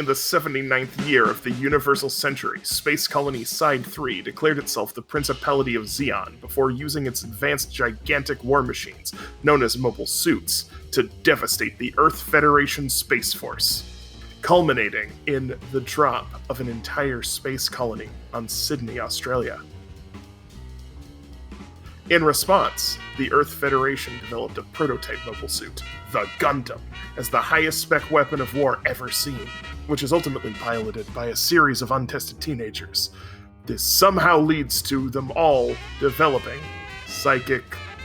In the 79th year of the Universal Century, Space Colony Side 3 declared itself the Principality of Zeon before using its advanced gigantic war machines, known as mobile suits, to devastate the Earth Federation Space Force, culminating in the drop of an entire space colony on Sydney, Australia. In response, the Earth Federation developed a prototype mobile suit, the Gundam, as the highest spec weapon of war ever seen, which is ultimately piloted by a series of untested teenagers. This somehow leads to them all developing psychic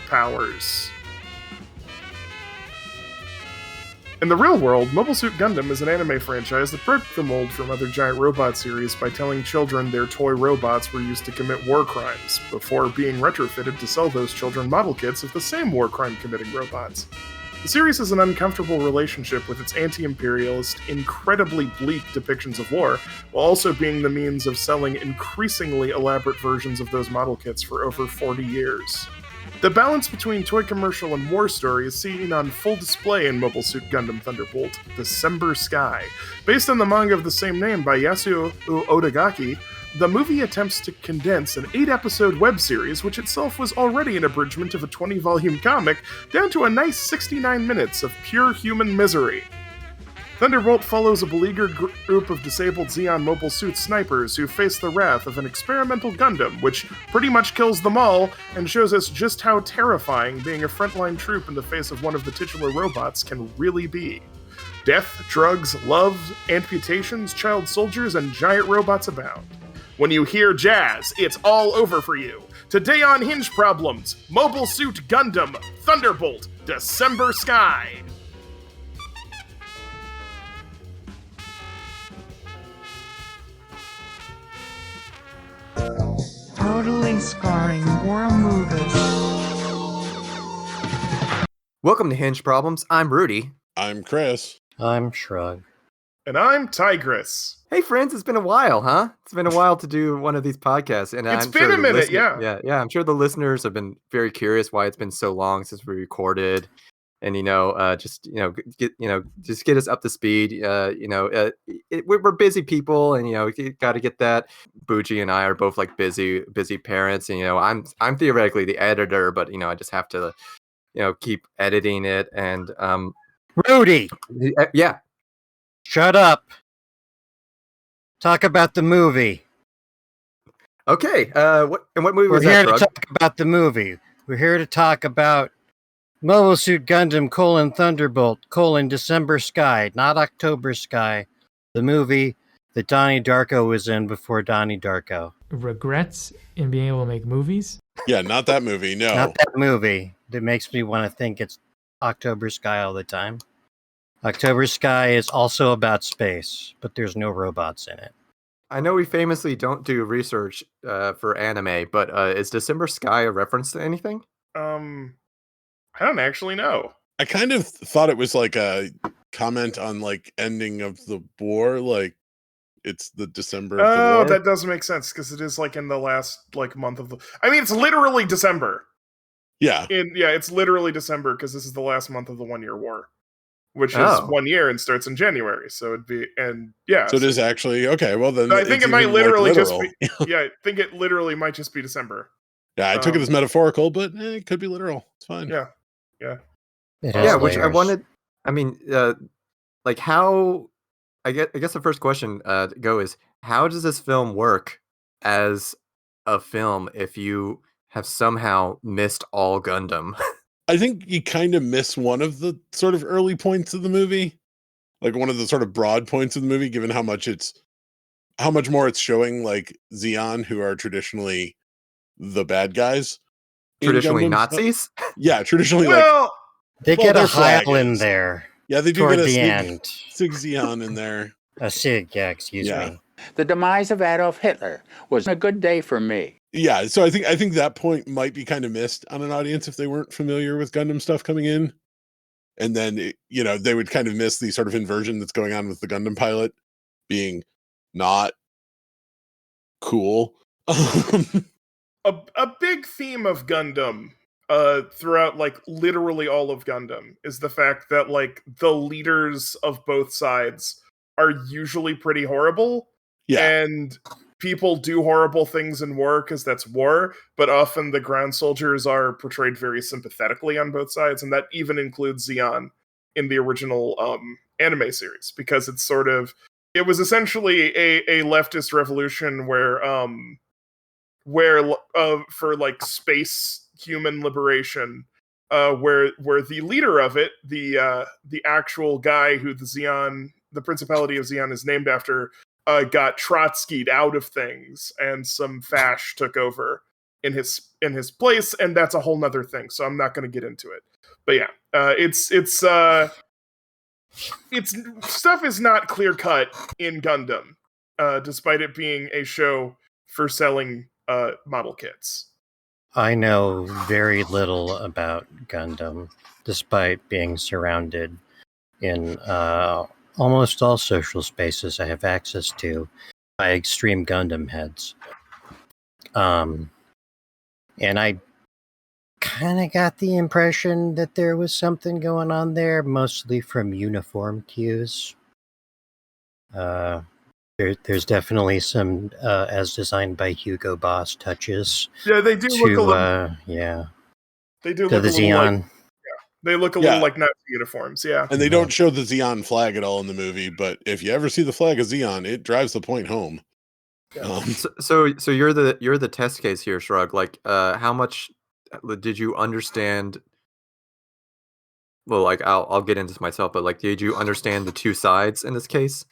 powers. In the real world, Mobile Suit Gundam is an anime franchise that broke the mold from other giant robot series by telling children their toy robots were used to commit war crimes, before being retrofitted to sell those children model kits of the same war crime committing robots. The series has an uncomfortable relationship with its anti-imperialist, incredibly bleak depictions of war, while also being the means of selling increasingly elaborate versions of those model kits for over 40 years. The balance between toy commercial and war story is seen on full display in Mobile Suit Gundam Thunderbolt, December Sky. Based on the manga of the same name by Yasuo Odagaki, the movie attempts to condense an 8-episode web series, which itself was already an abridgment of a 20-volume comic, down to a nice 69 minutes of pure human misery. Thunderbolt follows a beleaguered group of disabled Zeon mobile suit snipers who face the wrath of an experimental Gundam, which pretty much kills them all, and shows us just how terrifying being a frontline troop in the face of one of the titular robots can really be. Death, drugs, love, amputations, child soldiers, and giant robots abound. When you hear jazz, it's all over for you. Today on Hinge Problems, Mobile Suit Gundam Thunderbolt, December Sky. Totally scarring war movies. Welcome to Hinge Problems. I'm Rudy. I'm Chris. I'm Shrug. And I'm Tigress. Hey friends, it's been a while, huh? It's been a while to do one of these podcasts, and It's been a minute, yeah. I'm sure the listeners have been very curious why it's been so long since we recorded, and just get us up to speed. We're busy people, and you got to get that. Bougie and I are both like busy parents, and I'm theoretically the editor, but I just have to keep editing it, and Rudy, yeah, shut up. Talk about the movie. Okay. What movie was We're here that? to talk about the movie. We're here to talk about Mobile Suit Gundam: Thunderbolt: December Sky, not October Sky. The movie that Donnie Darko was in before Donnie Darko. Regrets in being able to make movies? Yeah, not that movie. No, Not that movie. That makes me want to think it's October Sky all the time. October Sky is also about space, but there's no robots in it. I know we famously don't do research for anime, but is December Sky a reference to anything? I don't actually know. I kind of thought it was like a comment on like ending of the war, like it's the December of the war. Oh, that does make sense because it is like in the last like month of the. I mean, it's literally December. Yeah, it's literally December because this is the last month of the 1-year war, which is 1 year and starts in January. So it'd be So it is actually okay. Well, then I think it's it might even, literally like, just literal. be. Yeah, I think it literally might just be December. Yeah, I took it as metaphorical, but it could be literal. It's fine. Yeah. It has Which I layers. wanted. I mean, like how? I guess the first question to go is how does this film work as a film if you have somehow missed all Gundam? I think you kind of miss one of the sort of early points of the movie, like one of the sort of broad points of the movie, given how much more it's showing like Zeon, who are traditionally the bad guys. in Traditionally Gundam. Nazis? Yeah, traditionally Well, They get a their flag Heil in is. there Yeah, they do toward get a the end. Sig Zeon in there. A SIG, yeah, excuse Yeah. me. The demise of Adolf Hitler was a good day for me. Yeah, so I think that point might be kind of missed on an audience if they weren't familiar with Gundam stuff coming in. And then, they would kind of miss the sort of inversion that's going on with the Gundam pilot being not cool. a big theme of Gundam throughout like literally all of Gundam is the fact that like the leaders of both sides are usually pretty horrible. Yeah. And people do horrible things in war because that's war, but often the ground soldiers are portrayed very sympathetically on both sides, and that even includes Zeon in the original anime series, because it was essentially a leftist revolution where for like space human liberation, where the leader of it, the actual guy who the Principality of Zeon is named after, got Trotsky'd out of things, and some fash took over in his place, and that's a whole nother thing. So I'm not going to get into it. But yeah, it's stuff is not clear cut in Gundam, despite it being a show for selling model kits. I know very little about Gundam, despite being surrounded in almost all social spaces I have access to by extreme Gundam heads. And I kind of got the impression that there was something going on there, mostly from uniform cues. There's definitely some, as designed by Hugo Boss, touches. Yeah, they do look a little. Yeah. They do To look the a little Zeon. like. They look a little like Nazi uniforms, yeah. And they don't show the Zeon flag at all in the movie, but if you ever see the flag of Zeon, it drives the point home. Yeah. So you're the test case here, Shrug. Like, how much did you understand? Well, like I'll get into this myself, but like, did you understand the two sides in this case?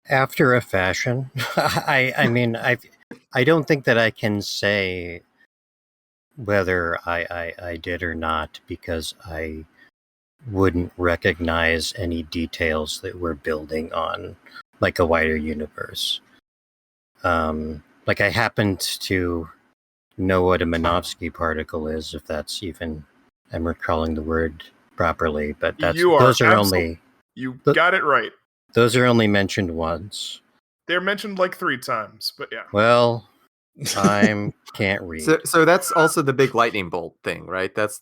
After a fashion, I mean, I don't think that I can say whether I did or not, because I wouldn't recognize any details that we're building on, like a wider universe. Like I happened to know what a Minovsky particle is, if that's even, I'm recalling the word properly, but those are only. You got it right. Those are only mentioned once. They're mentioned like 3 times, but yeah. Well, I can't read. So that's also the big lightning bolt thing, right? That's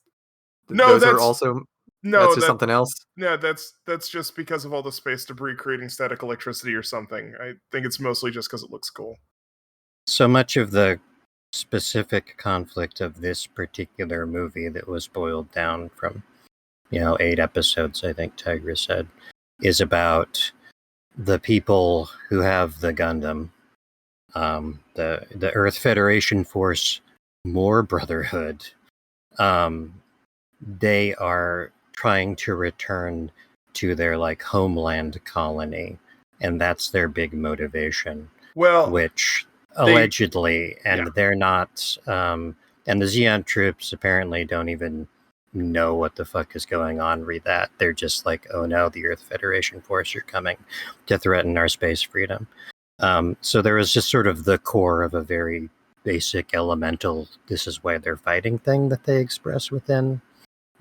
just something else. No, that's just because of all the space debris creating static electricity or something. I think it's mostly just because it looks cool. So much of the specific conflict of this particular movie that was boiled down from, 8 episodes, I think Tigra said, is about the people who have the Gundam, the Earth Federation Force More Brotherhood. They are trying to return to their homeland colony, and that's their big motivation. Well, which allegedly, they're not, and the Zeon troops apparently don't even know what the fuck is going on. Read that. They're just like, oh no, the Earth Federation Force are coming to threaten our space freedom. So there is just sort of the core of a very basic elemental, this is why they're fighting thing that they express within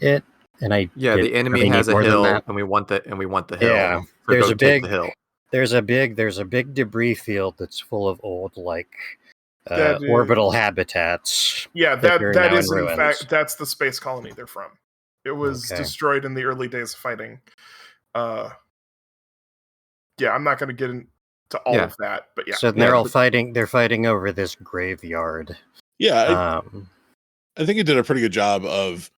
it. And the enemy really has a hill, and we want the hill. Yeah, so there's take the hill. There's a big debris field that's full of old orbital habitats. Yeah, that is in ruins. fact, that's the space colony they're from. It was destroyed in the early days of fighting. I'm not going to get into all of that, but yeah. So they're all fighting. They're fighting over this graveyard. Yeah, I think it did a pretty good job of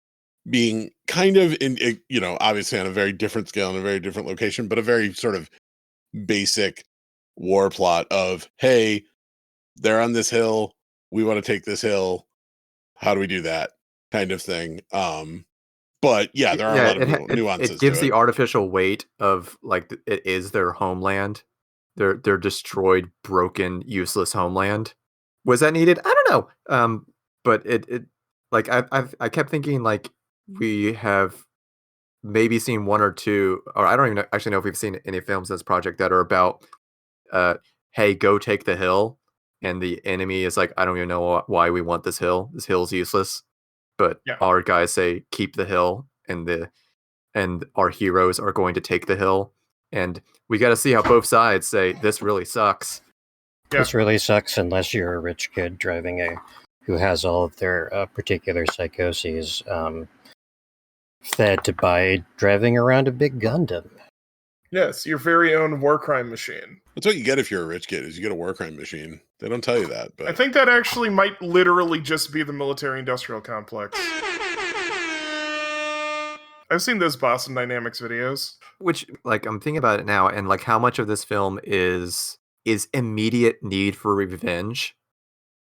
being kind of in, obviously on a very different scale and a very different location, but a very sort of basic war plot of, hey, they're on this hill, we want to take this hill, how do we do that, kind of thing. But yeah, there are a lot of nuances. It gives the artificial weight of it is their homeland, their destroyed, broken, useless homeland. Was that needed? I don't know. But it I kept thinking we have maybe seen 1 or 2, or I don't even actually know if we've seen any films in this project that are about, hey, go take the hill. And the enemy is like, I don't even know why we want this hill. This hill's useless. But our guys say, keep the hill. And our heroes are going to take the hill. And we got to see how both sides say, this really sucks. Yeah. This really sucks unless you're a rich kid driving who has all of their particular psychoses. Fed to by driving around a big Gundam. Yes, your very own war crime machine. That's what you get if you're a rich kid, is you get a war crime machine. They don't tell you that, but I think that actually might literally just be the military-industrial complex. I've seen those Boston Dynamics videos. Which, like, I'm thinking about it now, and like how much of this film is immediate need for revenge.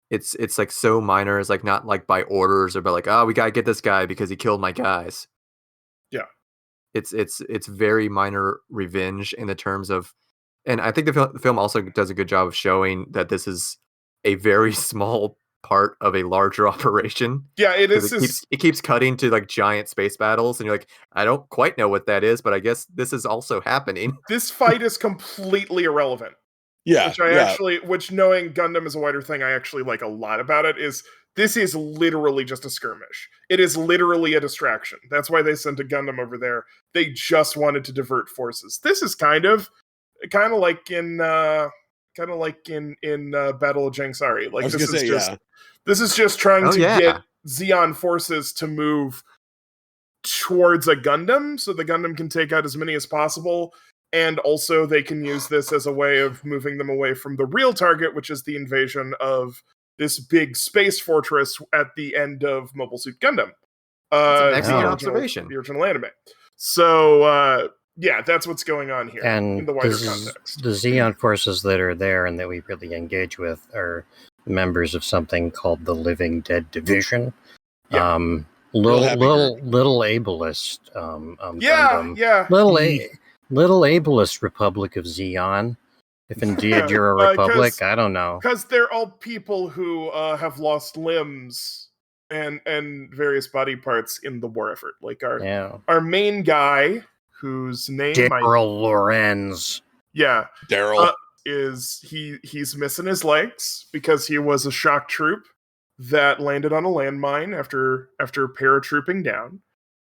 It's like so minor. It's like not like by orders or by like, oh, we gotta get this guy because he killed my guys. Yeah. It's very minor revenge in the terms of, and I think the film also does a good job of showing that this is a very small part of a larger operation. Yeah, it 'Cause is. it keeps cutting to like giant space battles, and you're like, I don't quite know what that is, but I guess this is also happening. This fight is completely irrelevant. yeah, Which I yeah. actually, which knowing Gundam is a wider thing, I actually like a lot about it. Is this is literally just a skirmish. It is literally a distraction. That's why they sent a Gundam over there. They just wanted to divert forces. This is kind of like in Battle of Jangsari. Like I was this gonna is say, just yeah. this is just trying Oh, to yeah. get Zeon forces to move towards a Gundam, so the Gundam can take out as many as possible. And also, they can use this as a way of moving them away from the real target, which is the invasion of this big space fortress at the end of Mobile Suit Gundam. That's an excellent the original- observation. The original anime. So, yeah, that's what's going on here in And the wider the context. Xeon forces that are there and that we really engage with are members of something called the Living Dead Division. Yeah. Little ableist. Gundam. Yeah. Little ableist Republic of Xeon. If indeed you're a republic, I don't know. Because they're all people who have lost limbs and various body parts in the war effort. Like our main guy, whose name Daryl Lorenz. Yeah. Daryl. He's missing his legs because he was a shock troop that landed on a landmine after paratrooping down.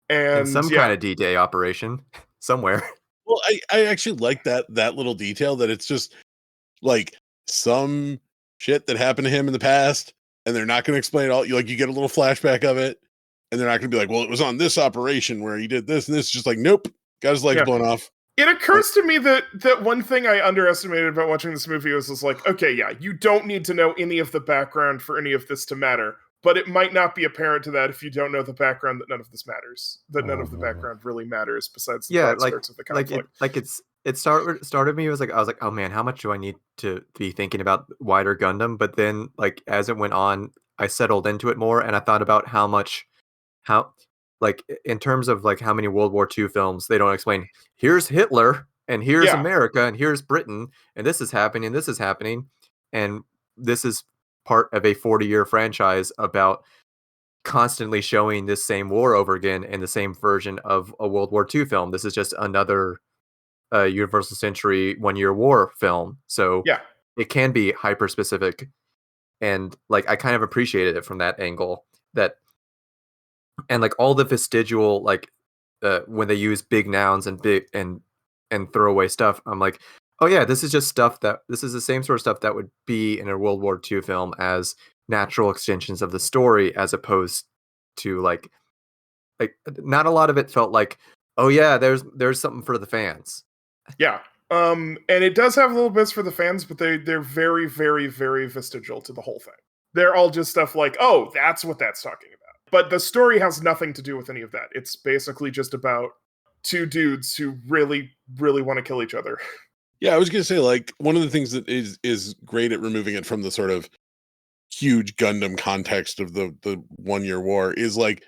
And In some kind of D-Day operation somewhere. Well, I actually like that little detail that it's just like some shit that happened to him in the past, and they're not going to explain it all. You get a little flashback of it, and they're not going to be like, well, it was on this operation where he did this and this. Just like, nope, got his legs blown off. It occurs to me that one thing I underestimated about watching this movie was like, okay, yeah, you don't need to know any of the background for any of this to matter. But it might not be apparent to that if you don't know the background that none of this matters. That none of the background really matters besides the prospects of the conflict. It started me. I was like, oh man, how much do I need to be thinking about wider Gundam? But then, like as it went on, I settled into it more, and I thought about how like in terms of like how many World War II films they don't explain. Here's Hitler, and here's America, and here's Britain, and this is happening, and this is part of a 40-year franchise about constantly showing this same war over again in the same version of a World War II film. This is just another Universal Century 1-year war film. So it can be hyper specific. And like I kind of appreciated it from that angle. And like all the vestigial, like when they use big nouns and big and throwaway stuff, I'm like, oh yeah, this is the same sort of stuff that would be in a World War II film as natural extensions of the story, as opposed to like not a lot of it felt like, oh yeah, there's something for the fans. Yeah. And it does have little bits for the fans, but they're very, very, very vestigial to the whole thing. They're all just stuff like, oh, that's what that's talking about. But the story has nothing to do with any of that. It's basically just about two dudes who really, really want to kill each other. Yeah, I was going to say, like, one of the things that is great at removing it from the sort of huge Gundam context of the 1-year war is, like,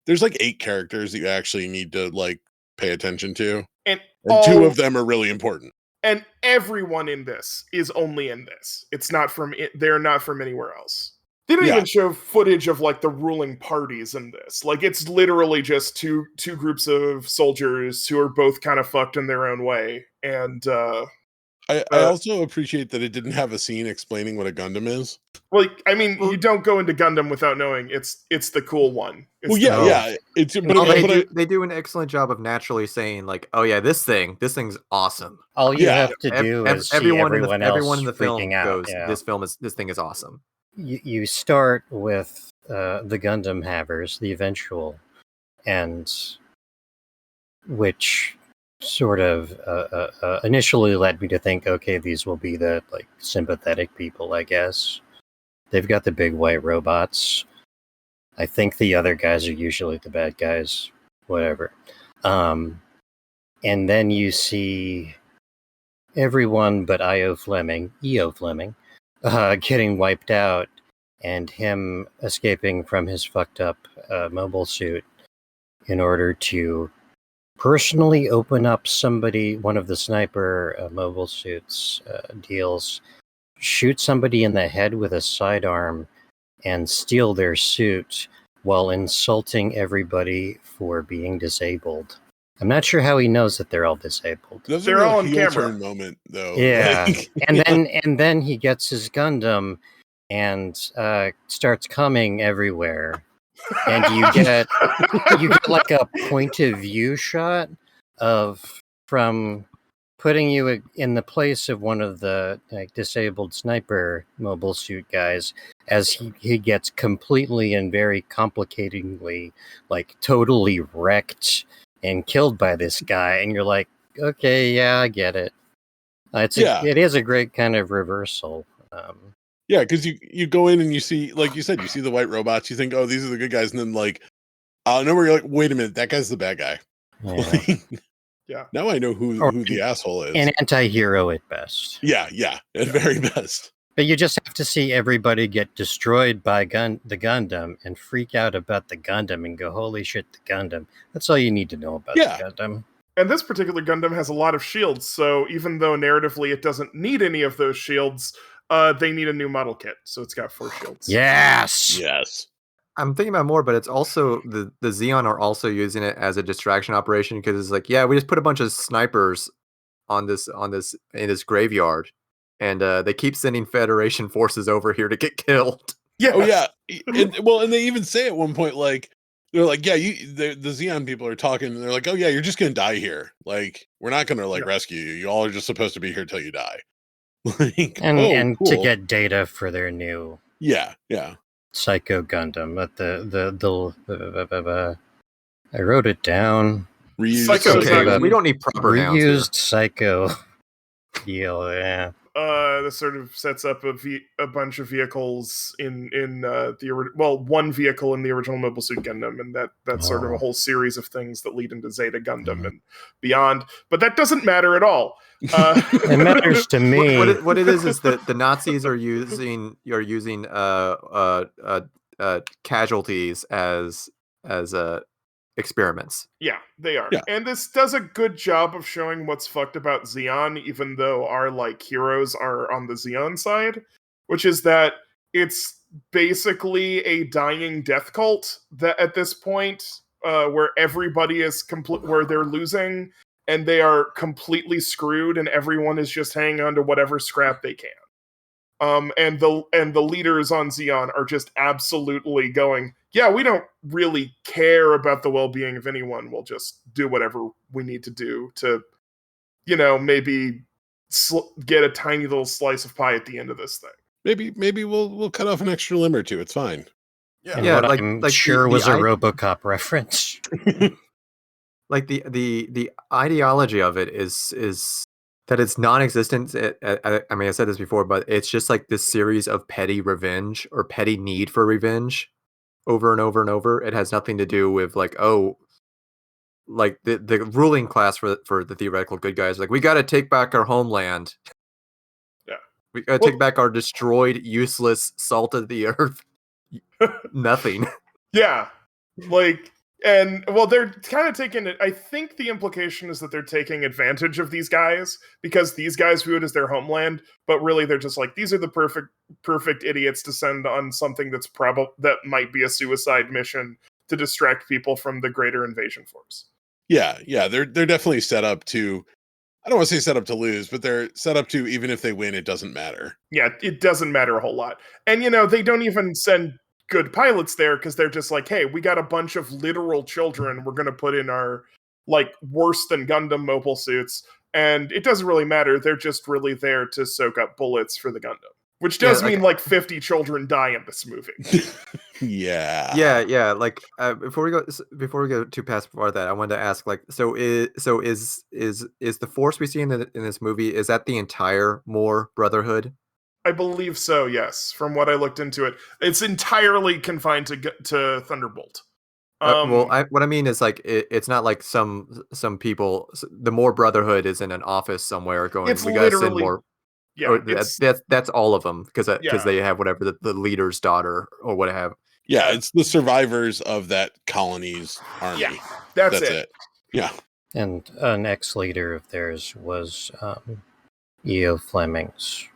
there's, like, 8 characters that you actually need to, like, pay attention to. And 2 of them are really important. And everyone in this is only in this. They're not from anywhere else. They don't even show footage of, like, the ruling parties in this. Like, it's literally just two groups of soldiers who are both kind of fucked in their own way. And I also appreciate that it didn't have a scene explaining what a Gundam is. Well, I mean, you don't go into Gundam without knowing it's the cool one. They do an excellent job of naturally saying like, oh yeah, this thing's awesome. All you have to do is everyone in the film out. Goes, this thing is awesome. You start with the Gundam havers, the eventual, and which sort of initially led me to think, okay, these will be the like sympathetic people, I guess. They've got the big white robots. I think the other guys are usually the bad guys. Whatever. And then you see everyone but EO Fleming, getting wiped out, and him escaping from his fucked up mobile suit in order to personally open up one of the sniper mobile suits deals, shoot somebody in the head with a sidearm, and steal their suit while insulting everybody for being disabled. I'm not sure how he knows that they're all disabled. Those They're are all a on heel camera. turn moment, though. Yeah, Like, and then he gets his Gundam and starts coming everywhere, and you get like a point of view shot from putting you in the place of one of the like disabled sniper mobile suit guys as he gets completely and very complicatingly like totally wrecked and killed by this guy, and you're like, okay, yeah, I get it. It is a great kind of reversal. yeah, because you go in and you see, like you said, you see the white robots, you think, oh, these are the good guys, and then like out of nowhere you're like, wait a minute, that guy's the bad guy. Yeah. Yeah. Now I know who the asshole is. An anti-hero at best. Yeah, at very best. But you just have to see everybody get destroyed by the Gundam and freak out about the Gundam and go, holy shit, the Gundam. That's all you need to know about the Gundam. And this particular Gundam has a lot of shields, so even though narratively it doesn't need any of those shields, they need a new model kit, so it's got 4 shields. Yes. I'm thinking about more, but it's also the Xeon are also using it as a distraction operation because it's like, yeah, we just put a bunch of snipers on this in this graveyard, and they keep sending Federation forces over here to get killed. Yeah. Oh yeah. And they even say at one point, like, they're like, yeah, the Xeon people are talking, and they're like, oh yeah, you're just gonna die here. Like, we're not gonna rescue you. You all are just supposed to be here till you die. Like, and cool. to get data for their new Psycho Gundam. But the I wrote it down. Reused Psycho Gundam. We don't need proper nouns here. Reused Psycho deal. Yeah. This sort of sets up a bunch of vehicles in one vehicle in the original Mobile Suit Gundam, and that's sort of a whole series of things that lead into Zeta Gundam and beyond. But that doesn't matter at all. It matters to me. What it is that the Nazis are using casualties as experiments. Yeah, they are. Yeah. And this does a good job of showing what's fucked about Xeon, even though our like heroes are on the Xeon side, which is that it's basically a dying death cult that at this point, where everybody is where they're losing and they are completely screwed, and everyone is just hanging on to whatever scrap they can. And the leaders on Xeon are just absolutely going, yeah, we don't really care about the well-being of anyone. We'll just do whatever we need to do to, maybe get a tiny little slice of pie at the end of this thing. Maybe we'll cut off an extra limb or two. It's fine. Yeah, what I'm sure was a RoboCop reference. Like the ideology of it is that it's non-existent. I mean, I said this before, but it's just like this series of petty revenge or petty need for revenge over and over and over. It has nothing to do with like, like the ruling class for the theoretical good guys. Like, we got to take back our homeland. Yeah. We got to take back our destroyed, useless, salt of the earth. Nothing. Yeah. Like, and well, they're kind of taking it. I think the implication is that they're taking advantage of these guys because these guys view it as their homeland, but really they're just like, these are the perfect idiots to send on something that might be a suicide mission to distract people from the greater invasion force. Yeah, they're definitely set up to. I don't want to say set up to lose, but they're set up to, even if they win, it doesn't matter. Yeah, it doesn't matter a whole lot. And, they don't even send good pilots there because they're just like, hey, we got a bunch of literal children we're going to put in our, like, worse than Gundam mobile suits. And it doesn't really matter. They're just really there to soak up bullets for the Gundam, Which does Yeah, like- mean like 50 children die in this movie. Yeah. Like before we go too past before that, I wanted to ask, like, is the force we see in this movie, is that the entire Moore Brotherhood? I believe so, yes. From what I looked into it, it's entirely confined to Thunderbolt. What I mean is, like, it's not like some people. The Moore Brotherhood is in an office somewhere going, It's we gotta send literally- more. Yeah, Or that's all of them, because Yeah. they have whatever the leader's daughter or what have. Yeah, it's the survivors of that colony's army. Yeah, that's it. Yeah. And an ex-leader of theirs was E.O. Fleming's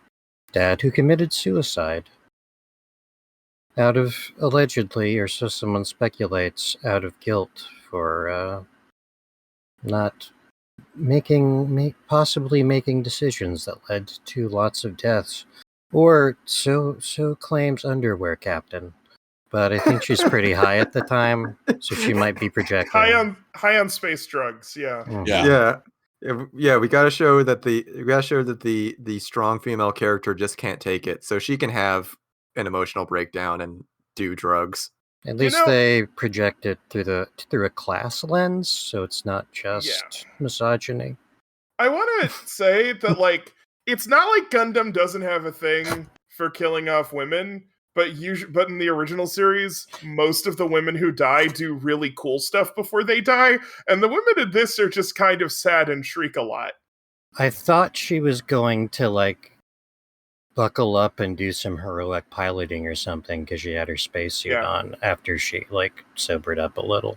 dad, who committed suicide out of, allegedly, or so someone speculates, out of guilt for not possibly making decisions that led to lots of deaths, or so claims Underwear Captain. But I think she's pretty high at the time, so she might be projecting. High on space drugs, yeah. Mhm. Yeah. We gotta show that the strong female character just can't take it, so she can have an emotional breakdown and do drugs. At least they project it through a class lens, so it's not just misogyny. I want to say that, like, it's not like Gundam doesn't have a thing for killing off women, but in the original series, most of the women who die do really cool stuff before they die, and the women in this are just kind of sad and shriek a lot. I thought she was going to, like, buckle up and do some heroic piloting or something because she had her spacesuit on after she, like, sobered up a little.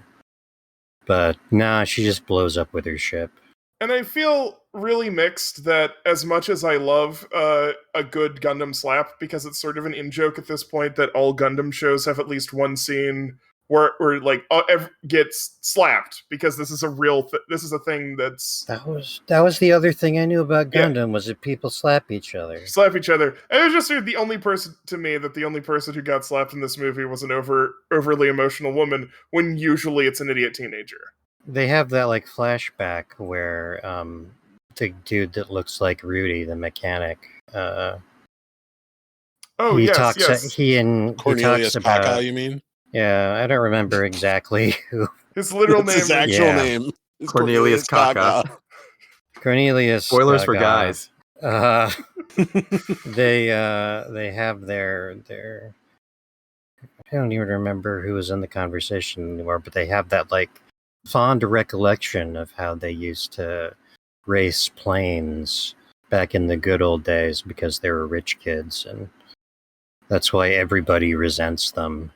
But nah, she just blows up with her ship. And I feel really mixed that, as much as I love a good Gundam slap, because it's sort of an in-joke at this point that all Gundam shows have at least one scene where like gets slapped, because this is this is a thing that's... That was the other thing I knew about Gundam, was that people slap each other. And it was just the only person who got slapped in this movie was an overly emotional woman, when usually it's an idiot teenager. They have that, like, flashback where the dude that looks like Rudy, the mechanic, Cornelius Kaka, you mean? Yeah, I don't remember exactly who. His literal name. His actual name. Cornelius Kaka. Cornelius. Spoilers for guys. They have their. I don't even remember who was in the conversation anymore, but they have that, like, fond recollection of how they used to race planes back in the good old days because they were rich kids, and that's why everybody resents them.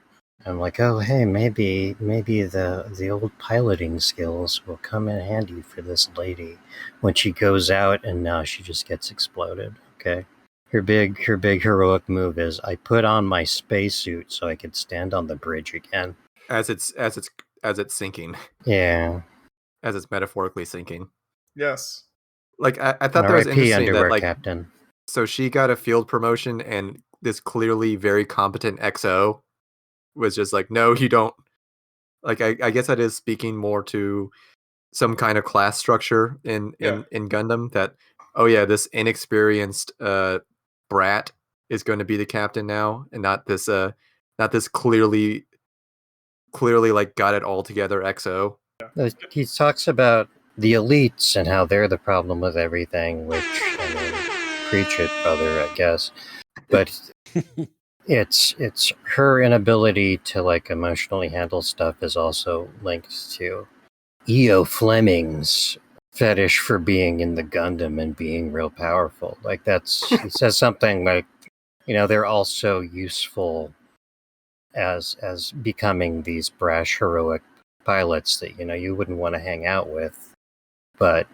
I'm like, oh, hey, maybe the old piloting skills will come in handy for this lady when she goes out and now she just gets exploded. Okay, her big heroic move is, I put on my spacesuit so I could stand on the bridge again. As it's sinking. Yeah. As it's metaphorically sinking. Yes. Like, I thought that was interesting Underwear that, like, Captain. So she got a field promotion, and this clearly very competent XO was just like, no, you don't. Like, I guess that is speaking more to some kind of class structure in Gundam, that, oh yeah, this inexperienced brat is going to be the captain now, and not this clearly like got it all together XO. He talks about the elites and how they're the problem with everything, which, I mean, preach it, brother, I guess. But it's her inability to, like, emotionally handle stuff is also linked to E.O. Fleming's fetish for being in the Gundam and being real powerful. Like, he says something like, they're also useful as becoming these brash, heroic pilots that, you wouldn't want to hang out with, but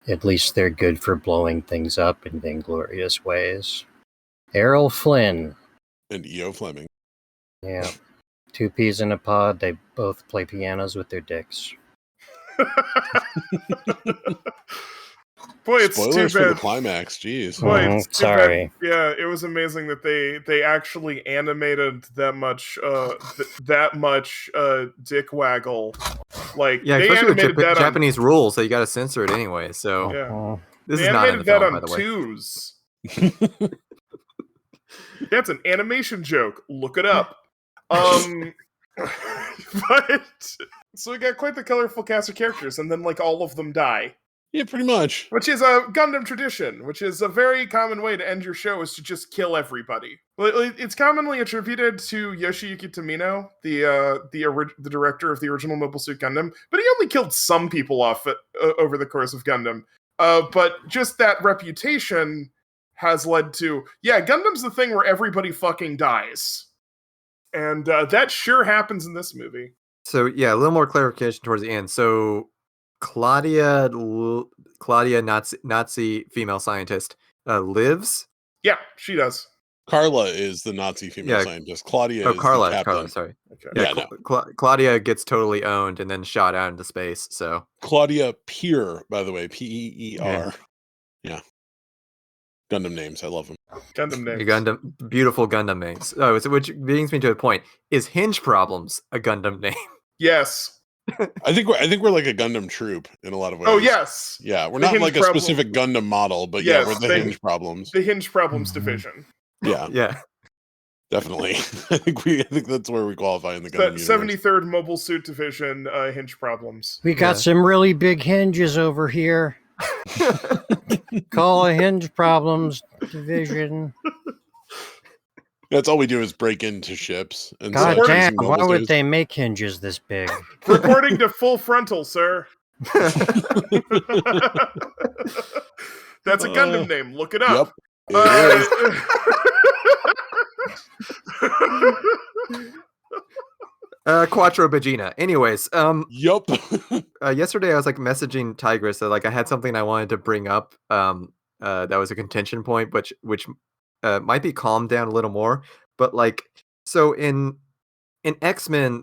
at least they're good for blowing things up in vainglorious ways. Errol Flynn. And E.O. Fleming. Yeah. Two peas in a pod, they both play pianos with their dicks. Boy, it's Spoilers too for bad. the climax, jeez. Boy, it's too sorry. bad. Yeah, it was amazing that they actually animated that much dick waggle. Like, Yeah, they especially animated with that Japanese rules, so you got to censor it anyway. So Yeah. this They is not in the animated that film, on by the way. twos. That's an animation joke. Look it up. But so we got quite the colorful cast of characters, and then like all of them die. Yeah, pretty much. Which is a Gundam tradition, which is a very common way to end your show, is to just kill everybody. It's commonly attributed to Yoshiyuki Tomino, the director of the original Mobile Suit Gundam, but he only killed some people off over the course of Gundam. But just that reputation has led to, Gundam's the thing where everybody fucking dies. And that sure happens in this movie. So a little more clarification towards the end. So Claudia, Nazi female scientist, lives. Yeah, she does. Carla is the Nazi female scientist. Claudia is Carla, the captain. Carla, sorry. Okay. Claudia gets totally owned and then shot out into space. So Claudia Peer, by the way, Peer. Yeah. Gundam names, I love them. Gundam names. Beautiful Gundam names. Oh, so which brings me to a point: is Hinge Problems a Gundam name? Yes. I think we're like a Gundam troop in a lot of ways. Oh yes. Yeah, we're not like a specific Gundam model, but we're the Hinge Problems. The Hinge Problems division. Yeah. Yeah. Definitely. I think that's where we qualify in the Gundam universe. 73rd Mobile Suit Division, Hinge Problems. We got some really big hinges over here. Call a Hinge Problems Division. That's all we do is break into ships. And God damn, why would they make hinges this big? Reporting to Full Frontal, sir. That's a Gundam name. Look it up. Yep. Quattro Vagina. Anyways, Yup. Yesterday I was like messaging Tigress that like I had something I wanted to bring up. That was a contention point, which might be calmed down a little more. But like, so in X-Men,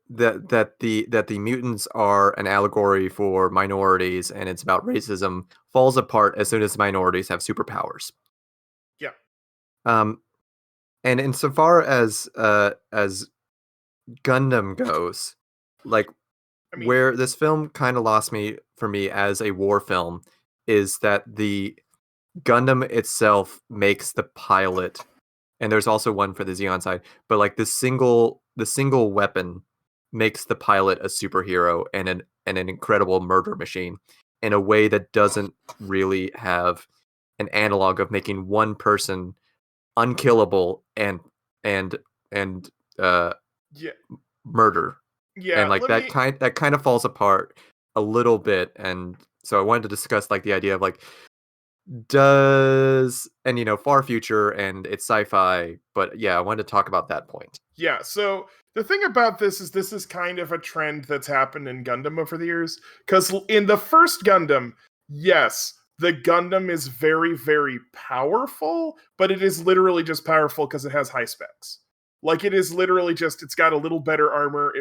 that the mutants are an allegory for minorities, and it's about racism, falls apart as soon as minorities have superpowers. Yeah. And insofar as Gundam goes, like, where this film kind of lost me for me as a war film is that the Gundam itself makes the pilot, and there's also one for the Zeon side, but like the single weapon makes the pilot a superhero and an incredible murder machine in a way that doesn't really have an analog of making one person unkillable and murder. Yeah, and like that kind of falls apart a little bit, and so I wanted to discuss like the idea of like far future, and it's sci-fi, but I wanted to talk about that point. Yeah, so the thing about this is kind of a trend that's happened in Gundam over the years, because in the first Gundam, yes, the Gundam is very, very powerful, but it is literally just powerful because it has high specs. Like, it is literally just, it's got a little better armor,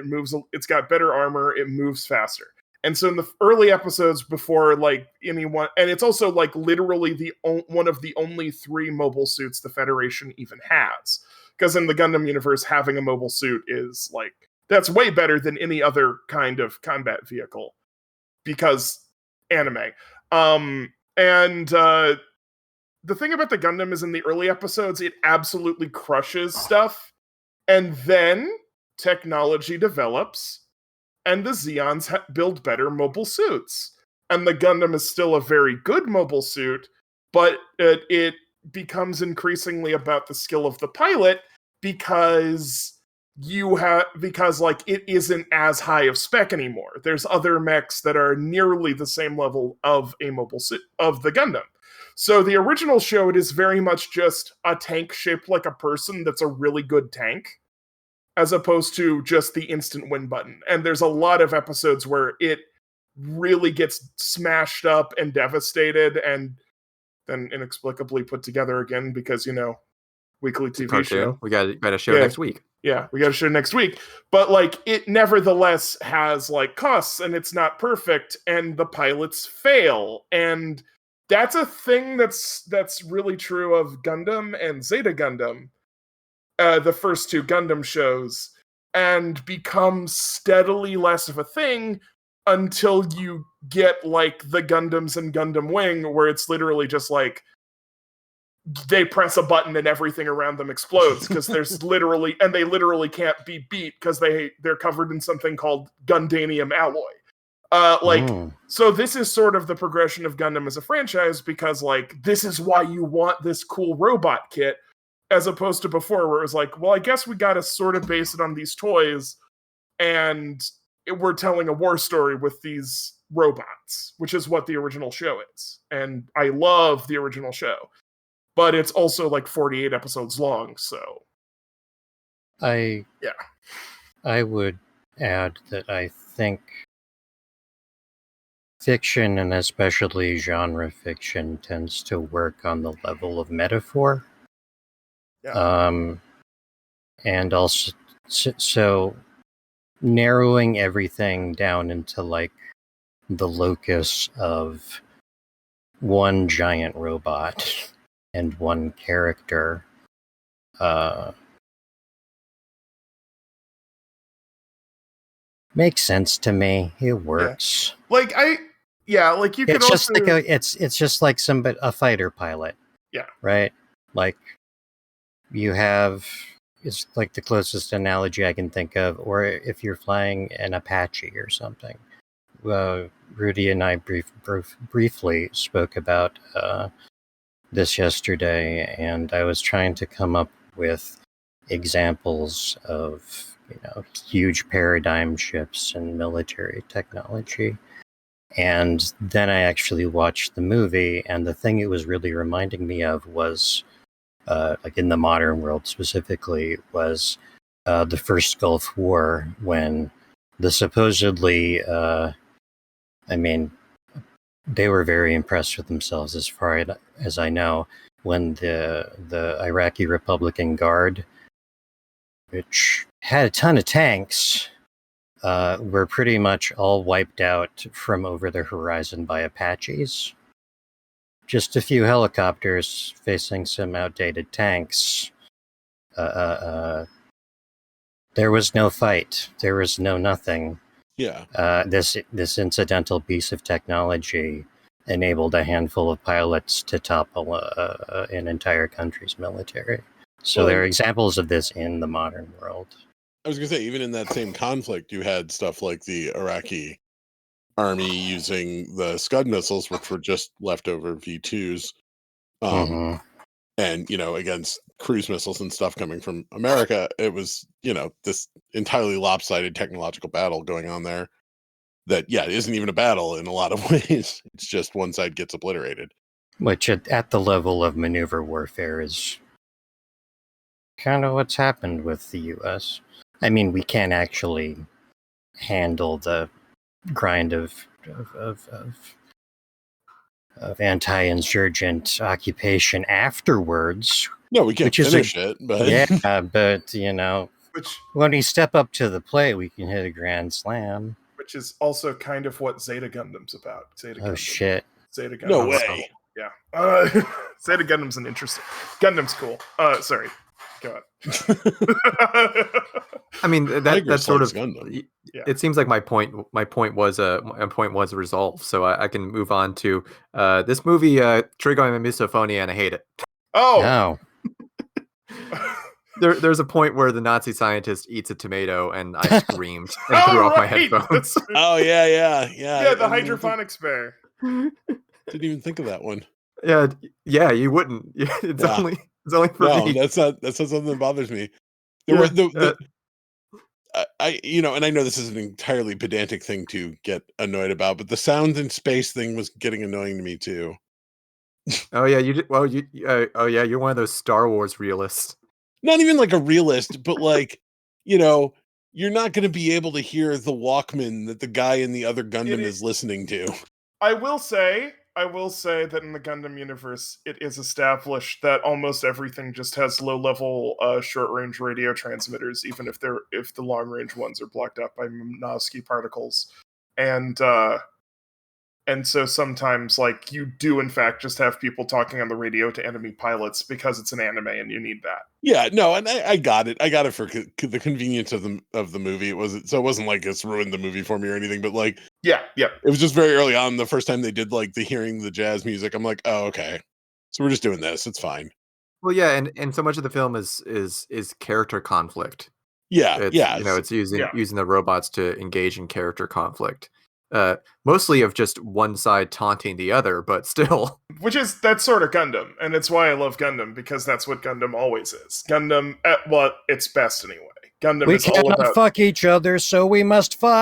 it's got better armor, it moves faster. And so in the early episodes before, like, anyone, and it's also, like, literally one of the only 3 mobile suits the Federation even has. Because in the Gundam universe, having a mobile suit is, like, that's way better than any other kind of combat vehicle. Because anime. The thing about the Gundam is in the early episodes, it absolutely crushes stuff. And then technology develops, and the Zeons build better mobile suits. And the Gundam is still a very good mobile suit, but it becomes increasingly about the skill of the pilot because it isn't as high of spec anymore. There's other mechs that are nearly the same level of a mobile suit of the Gundam. So the original show, it is very much just a tank shaped like a person that's a really good tank, as opposed to just the instant win button. And there's a lot of episodes where it really gets smashed up and devastated and then inexplicably put together again because, weekly TV show. We got a show next week. Yeah, we got a show next week. But, like, it nevertheless has, like, costs, and it's not perfect, and the pilots fail. And that's a thing that's really true of Gundam and Zeta Gundam, the first 2 Gundam shows, and becomes steadily less of a thing until you get, like, the Gundams and Gundam Wing, where it's literally just, like, they press a button and everything around them explodes because they literally can't be beat because they're covered in something called Gundanium alloy. So this is sort of the progression of Gundam as a franchise, because like this is why you want this cool robot kit, as opposed to before where it was like, well, I guess we got to sort of base it on these toys, and we're telling a war story with these robots, which is what the original show is. And I love the original show, but it's also like 48 episodes long, so I would add that I think fiction, and especially genre fiction, tends to work on the level of metaphor. Yeah. And also, so narrowing everything down into like the locus of one giant robot and one character makes sense to me. It works. Like you could It's just also like it's just like a fighter pilot. Yeah. Right? Like you have, it's like the closest analogy I can think of, or if you're flying an Apache or something. Rudy and I briefly spoke about this yesterday, and I was trying to come up with examples of, huge paradigm shifts in military technology. And then I actually watched the movie, and the thing it was really reminding me of was, like in the modern world specifically, was the first Gulf War, when the supposedly, they were very impressed with themselves, as far as I know, when the Iraqi Republican Guard, which had a ton of tanks, were pretty much all wiped out from over the horizon by Apaches. Just a few helicopters facing some outdated tanks. There was no fight. There was no nothing. Yeah. This incidental piece of technology enabled a handful of pilots to topple an entire country's military. So there are examples of this in the modern world. I was going to say, even in that same conflict, you had stuff like the Iraqi army using the Scud missiles, which were just leftover V2s, and, against cruise missiles and stuff coming from America. It was, this entirely lopsided technological battle going on there that, it isn't even a battle in a lot of ways. It's just one side gets obliterated. Which at the level of maneuver warfare is kind of what's happened with the U.S. I mean, we can't actually handle the grind of anti-insurgent occupation afterwards. No, we can't finish it, but yeah, but when we step up to the plate, we can hit a grand slam. Which is also kind of what Zeta Gundam's about. Shit! Zeta Gundam. No way. Yeah. Zeta Gundam's an interesting. Gundam's cool. Sorry. Go on. I mean, that's sort of. Gundam. It seems like my point was resolved, so I can move on to this movie, Trigon and Misophonia, and I hate it. Oh no! There's a point where the Nazi scientist eats a tomato, and I screamed and threw off my headphones. Oh yeah. Yeah, the hydroponics bear. Didn't even think of that one. Yeah, you wouldn't. It's only for me. That's not something that bothers me. I and I know this is an entirely pedantic thing to get annoyed about, but the sound in space thing was getting annoying to me too. Oh yeah, you did. Well, you're one of those Star Wars realists. Not even like a realist, but like, you're not going to be able to hear the Walkman that the guy in the other Gundam is listening to. I will say that in the Gundam universe, it is established that almost everything just has low-level short-range radio transmitters, even if the long-range ones are blocked out by Minovsky particles, and so sometimes, like, you do in fact just have people talking on the radio to enemy pilots because it's an anime and you need that. Yeah, no, and I got it. I got it for the convenience of the movie. It wasn't like it's ruined the movie for me or anything, but like, yeah, it was just very early on. The first time they did like the hearing the jazz music, I'm like, oh, okay. So we're just doing this. It's fine. Well, yeah, and so much of the film is character conflict. Yeah, It's yeah. it's using Yeah. using the robots to engage in character conflict. Mostly of just one side taunting the other, but still. That's sort of Gundam, and it's why I love Gundam, because that's what Gundam always is. Gundam, at what its best anyway. Gundam We is all cannot about. fuck each other, so we must fight.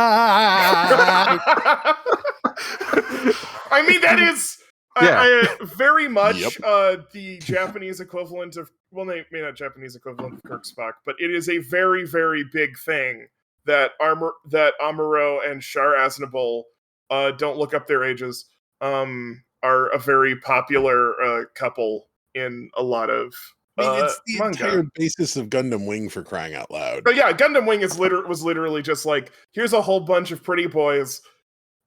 I mean, that is very much Yep. the Japanese equivalent of, well, maybe not Japanese equivalent of Kirk Spock, but it is a very, very big thing that Amuro and Char Aznavour, don't look up their ages, are a very popular couple in a lot of I mean, it's the manga. entire basis of Gundam Wing, for crying out loud. But yeah, Gundam Wing was literally just like, here's a whole bunch of pretty boys,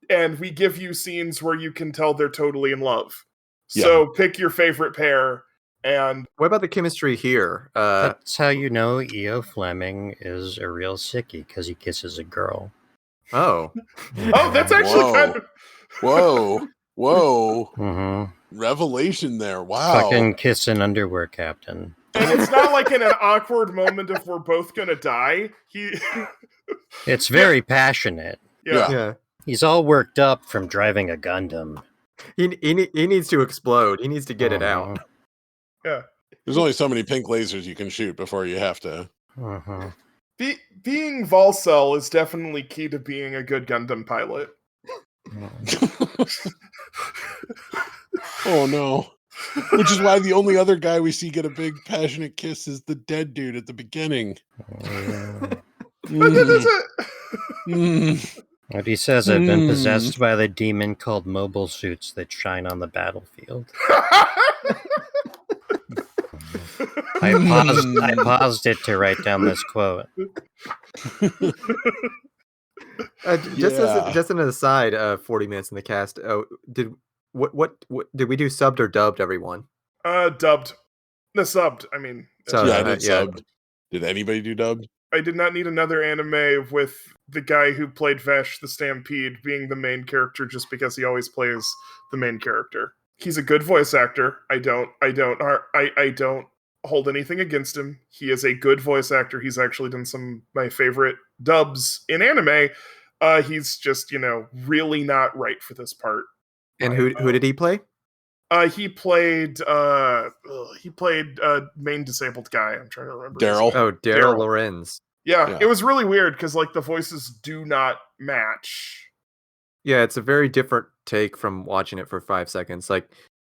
and we give you scenes where you can tell they're totally in love. So pick your favorite pair. And what about the chemistry here? That's how you know E.O. Fleming is a real sickie, because he kisses a girl. Oh, that's actually kind of Whoa. Mm-hmm. Revelation there. Wow. Fucking kiss an underwear captain. And it's not like in an awkward moment of we're both gonna die. It's very passionate. Yeah. yeah. He's all worked up from driving a Gundam. He needs to explode. He needs to get it out. Yeah. There's only so many pink lasers you can shoot before you have to. Uh-huh. Being Volcel is definitely key to being a good Gundam pilot. Oh no. Which is why the only other guy we see get a big passionate kiss is the dead dude at the beginning. What he says, I've been possessed by the demon called mobile suits that shine on the battlefield. I paused it to write down this quote. Just an aside, 40 minutes in the cast. Did did we do subbed or dubbed, everyone? Dubbed. No, subbed. I mean, Subbed, I did subbed. Did anybody do dubbed? I did not need another anime with the guy who played Vesh the Stampede being the main character just because he always plays the main character. He's a good voice actor. I don't hold anything against him. He is a good voice actor. He's actually done some of my favorite dubs in anime. He's just, really not right for this part. And who did he play? He played main disabled guy. I'm trying to remember. Daryl. Oh, Daryl Lorenz. Yeah, it was really weird because the voices do not match. Yeah, it's a very different take from watching it for 5 seconds.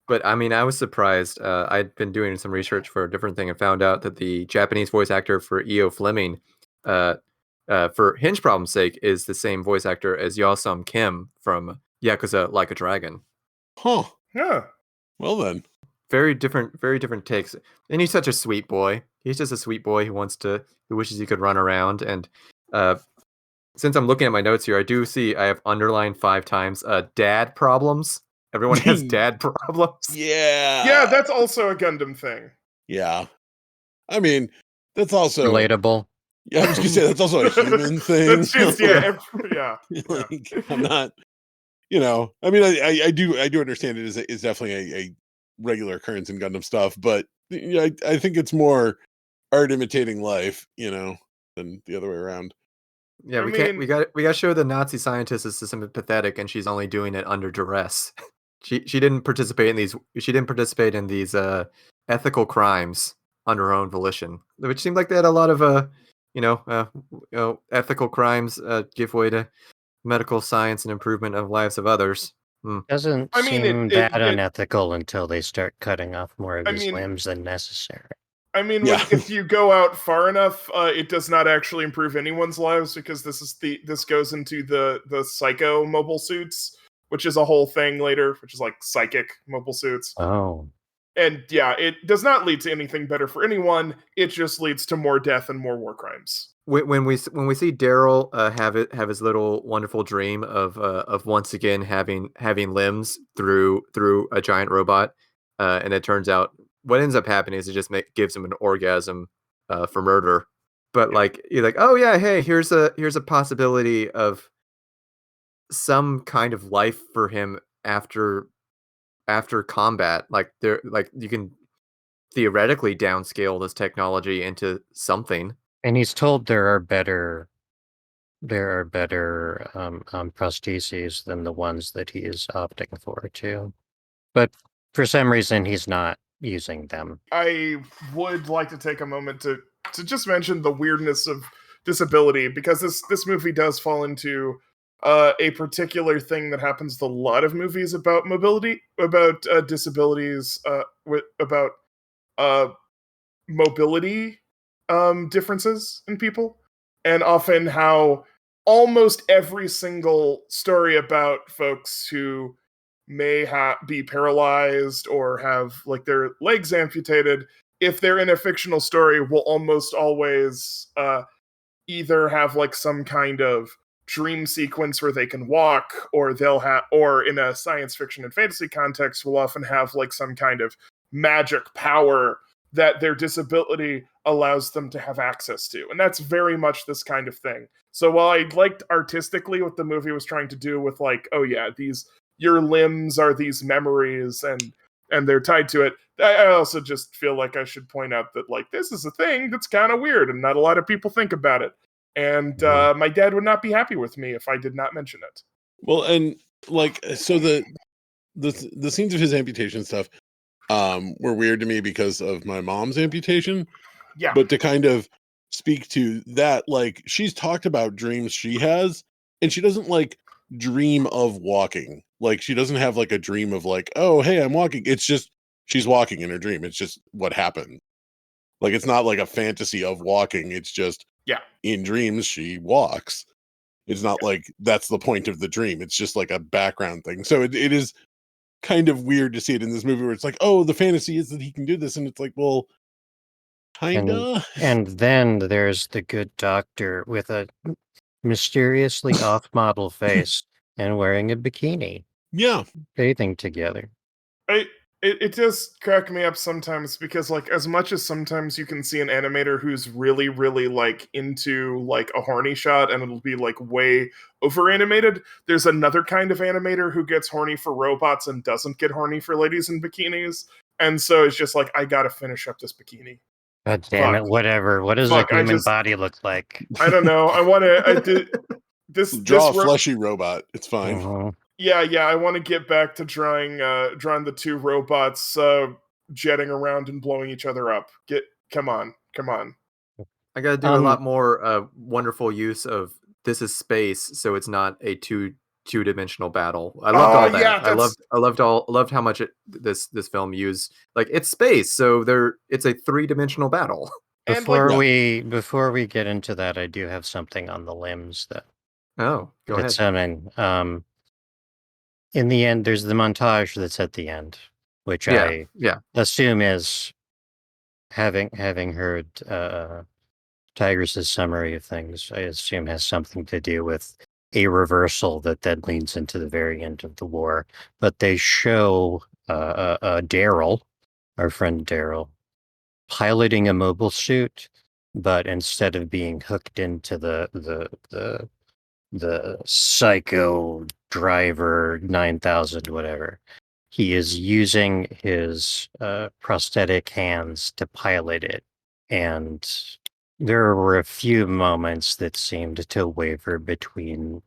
But I mean, I was surprised. I'd been doing some research for a different thing and found out that the Japanese voice actor for E.O. Fleming, for Hinge Problem's sake, is the same voice actor as Yasum Kim from Yakuza Like a Dragon. Huh. Yeah. Well then. Very different takes. And he's such a sweet boy. He's just a sweet boy who wishes he could run around. And since I'm looking at my notes here, I do see I have underlined 5 times dad problems. Everyone has dad problems. Yeah. Yeah, that's also a Gundam thing. Yeah. I mean, that's also Relatable. Yeah, I was gonna say that's also a human thing. That's just yeah. I'm not. I mean, I do understand it is definitely a regular occurrence in Gundam stuff, but I think it's more art imitating life, than the other way around. Yeah, we got to show the Nazi scientist is sympathetic, and she's only doing it under duress. She didn't participate in these. She didn't participate in these ethical crimes on her own volition, which seemed like they had a lot of ethical crimes give way to medical science and improvement of lives of others. Doesn't seem that unethical until they start cutting off more of his limbs than necessary. I mean, if you go out far enough, it does not actually improve anyone's lives because this goes into the psycho mobile suits, which is a whole thing later, which is like psychic mobile suits. Oh. And yeah, it does not lead to anything better for anyone. It just leads to more death and more war crimes. When we see Daryl have his little wonderful dream of once again having limbs through a giant robot, and it turns out what ends up happening is it just gives him an orgasm for murder. But you're like, oh yeah, hey, here's a possibility of some kind of life for him after after combat, like they're like you can theoretically downscale this technology into something. And he's told there are better prostheses than the ones that he is opting for too. But for some reason, he's not using them. I would like to take a moment to just mention the weirdness of disability, because this movie does fall into a particular thing that happens with a lot of movies about mobility, about disabilities, about mobility differences in people, and often how almost every single story about folks who may be paralyzed or have like their legs amputated, if they're in a fictional story, will almost always either have like some kind of dream sequence where they can walk, or they'll have, or in a science fiction and fantasy context, will often have like some kind of magic power that their disability allows them to have access to. And that's very much this kind of thing. So while I liked artistically what the movie was trying to do with like, oh yeah, your limbs are these memories and they're tied to it, I also just feel like I should point out that like this is a thing that's kind of weird and not a lot of people think about it. And my dad would not be happy with me if I did not mention it. Well, and like, so the scenes of his amputation stuff were weird to me because of my mom's amputation. Yeah. But to kind of speak to that, like, she's talked about dreams she has, and she doesn't like dream of walking. Like, she doesn't have like a dream of like, oh, hey, I'm walking. It's just she's walking in her dream. It's just what happened. Like, it's not like a fantasy of walking. It's just, in dreams she walks. It's not like that's the point of the dream. It's just like a background thing. So it is kind of weird to see it in this movie where it's like, oh, the fantasy is that he can do this, and it's like, well, kinda. And then there's the good doctor with a mysteriously off-model face and wearing a bikini. Yeah. Bathing together. It does crack me up sometimes, because like as much as sometimes you can see an animator who's really, really like into like a horny shot and it'll be like way over animated, there's another kind of animator who gets horny for robots and doesn't get horny for ladies in bikinis. And so it's just like, I gotta finish up this bikini. God damn it, whatever. What does a human body look like? I don't know. I want to draw a fleshy robot. It's fine. Uh-huh. Yeah, I want to get back to drawing the two robots jetting around and blowing each other up. Come on. I gotta do a lot more wonderful use of this is space, so it's not a two-dimensional battle. I loved all that. Yeah, I loved how much this film used, like, it's space, so it's a three-dimensional battle. Before we get into that, I do have something on the limbs that go ahead. In the end, there's the montage that's at the end, which I assume is having heard Tigress's summary of things. I assume has something to do with a reversal that then leads into the very end of the war. But they show Daryl, our friend Daryl, piloting a mobile suit, but instead of being hooked into the Psycho Driver 9000 whatever, he is using his prosthetic hands to pilot it. And there were a few moments that seemed to waver between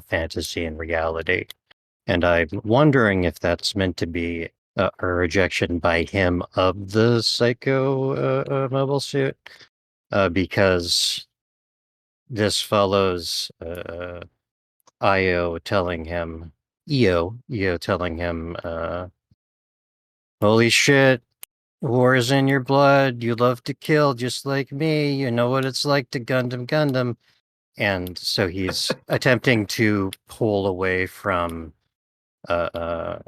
fantasy and reality. And I'm wondering if that's meant to be a rejection by him of the Psycho mobile suit, because this follows EO telling him, holy shit, war is in your blood. You love to kill just like me. You know what it's like to Gundam. And so he's attempting to pull away from the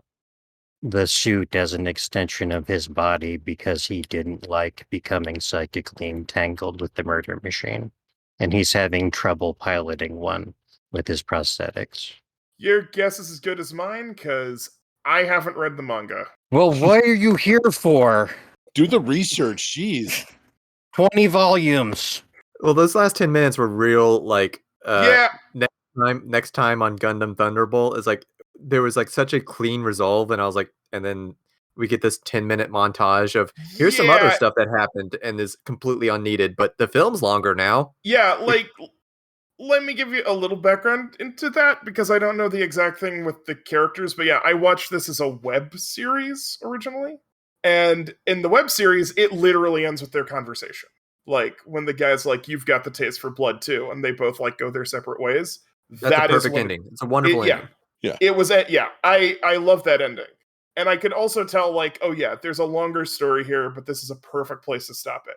suit as an extension of his body because he didn't like becoming psychically entangled with the murder machine. And he's having trouble piloting one with his prosthetics. Your guess is as good as mine, because I haven't read the manga. Well, what are you here for? Do the research, jeez. 20 volumes. Well, those last 10 minutes were real, like, next time on Gundam Thunderbolt is like, there was like such a clean resolve, and I was like, and then we get this 10-minute montage of here's some other Yeah. stuff that happened and is completely unneeded, but the film's longer now. Yeah, like, let me give you a little background into that, because I don't know the exact thing with the characters, but yeah, I watched this as a web series originally. And in the web series, it literally ends with their conversation. Like, when the guy's like, you've got the taste for blood too, and they both like go their separate ways. That's a perfect ending. It's a wonderful ending. Yeah. It was I love that ending. And I could also tell, like, oh yeah, there's a longer story here, but this is a perfect place to stop it.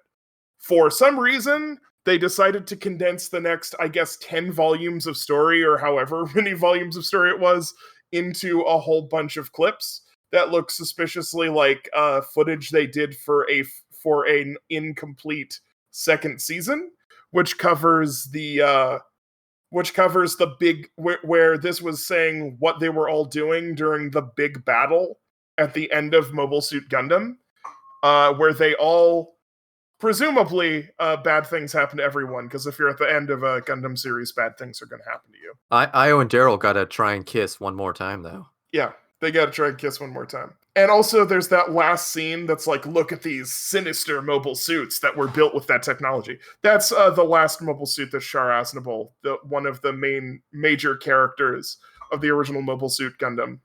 For some reason, they decided to condense the next, I guess, 10 volumes of story, or however many volumes of story it was, into a whole bunch of clips that look suspiciously like footage they did for an incomplete second season, which covers the big where this was saying what they were all doing during the big battle at the end of Mobile Suit Gundam, where they all presumably bad things happen to everyone, because if you're at the end of a Gundam series, bad things are going to happen to you. Io and Daryl gotta try and kiss one more time though. Yeah, they got to try and kiss one more time. And also, there's that last scene that's like, look at these sinister mobile suits that were built with that technology. That's the last mobile suit that's Char Aznable, one of the major characters of the original Mobile Suit Gundam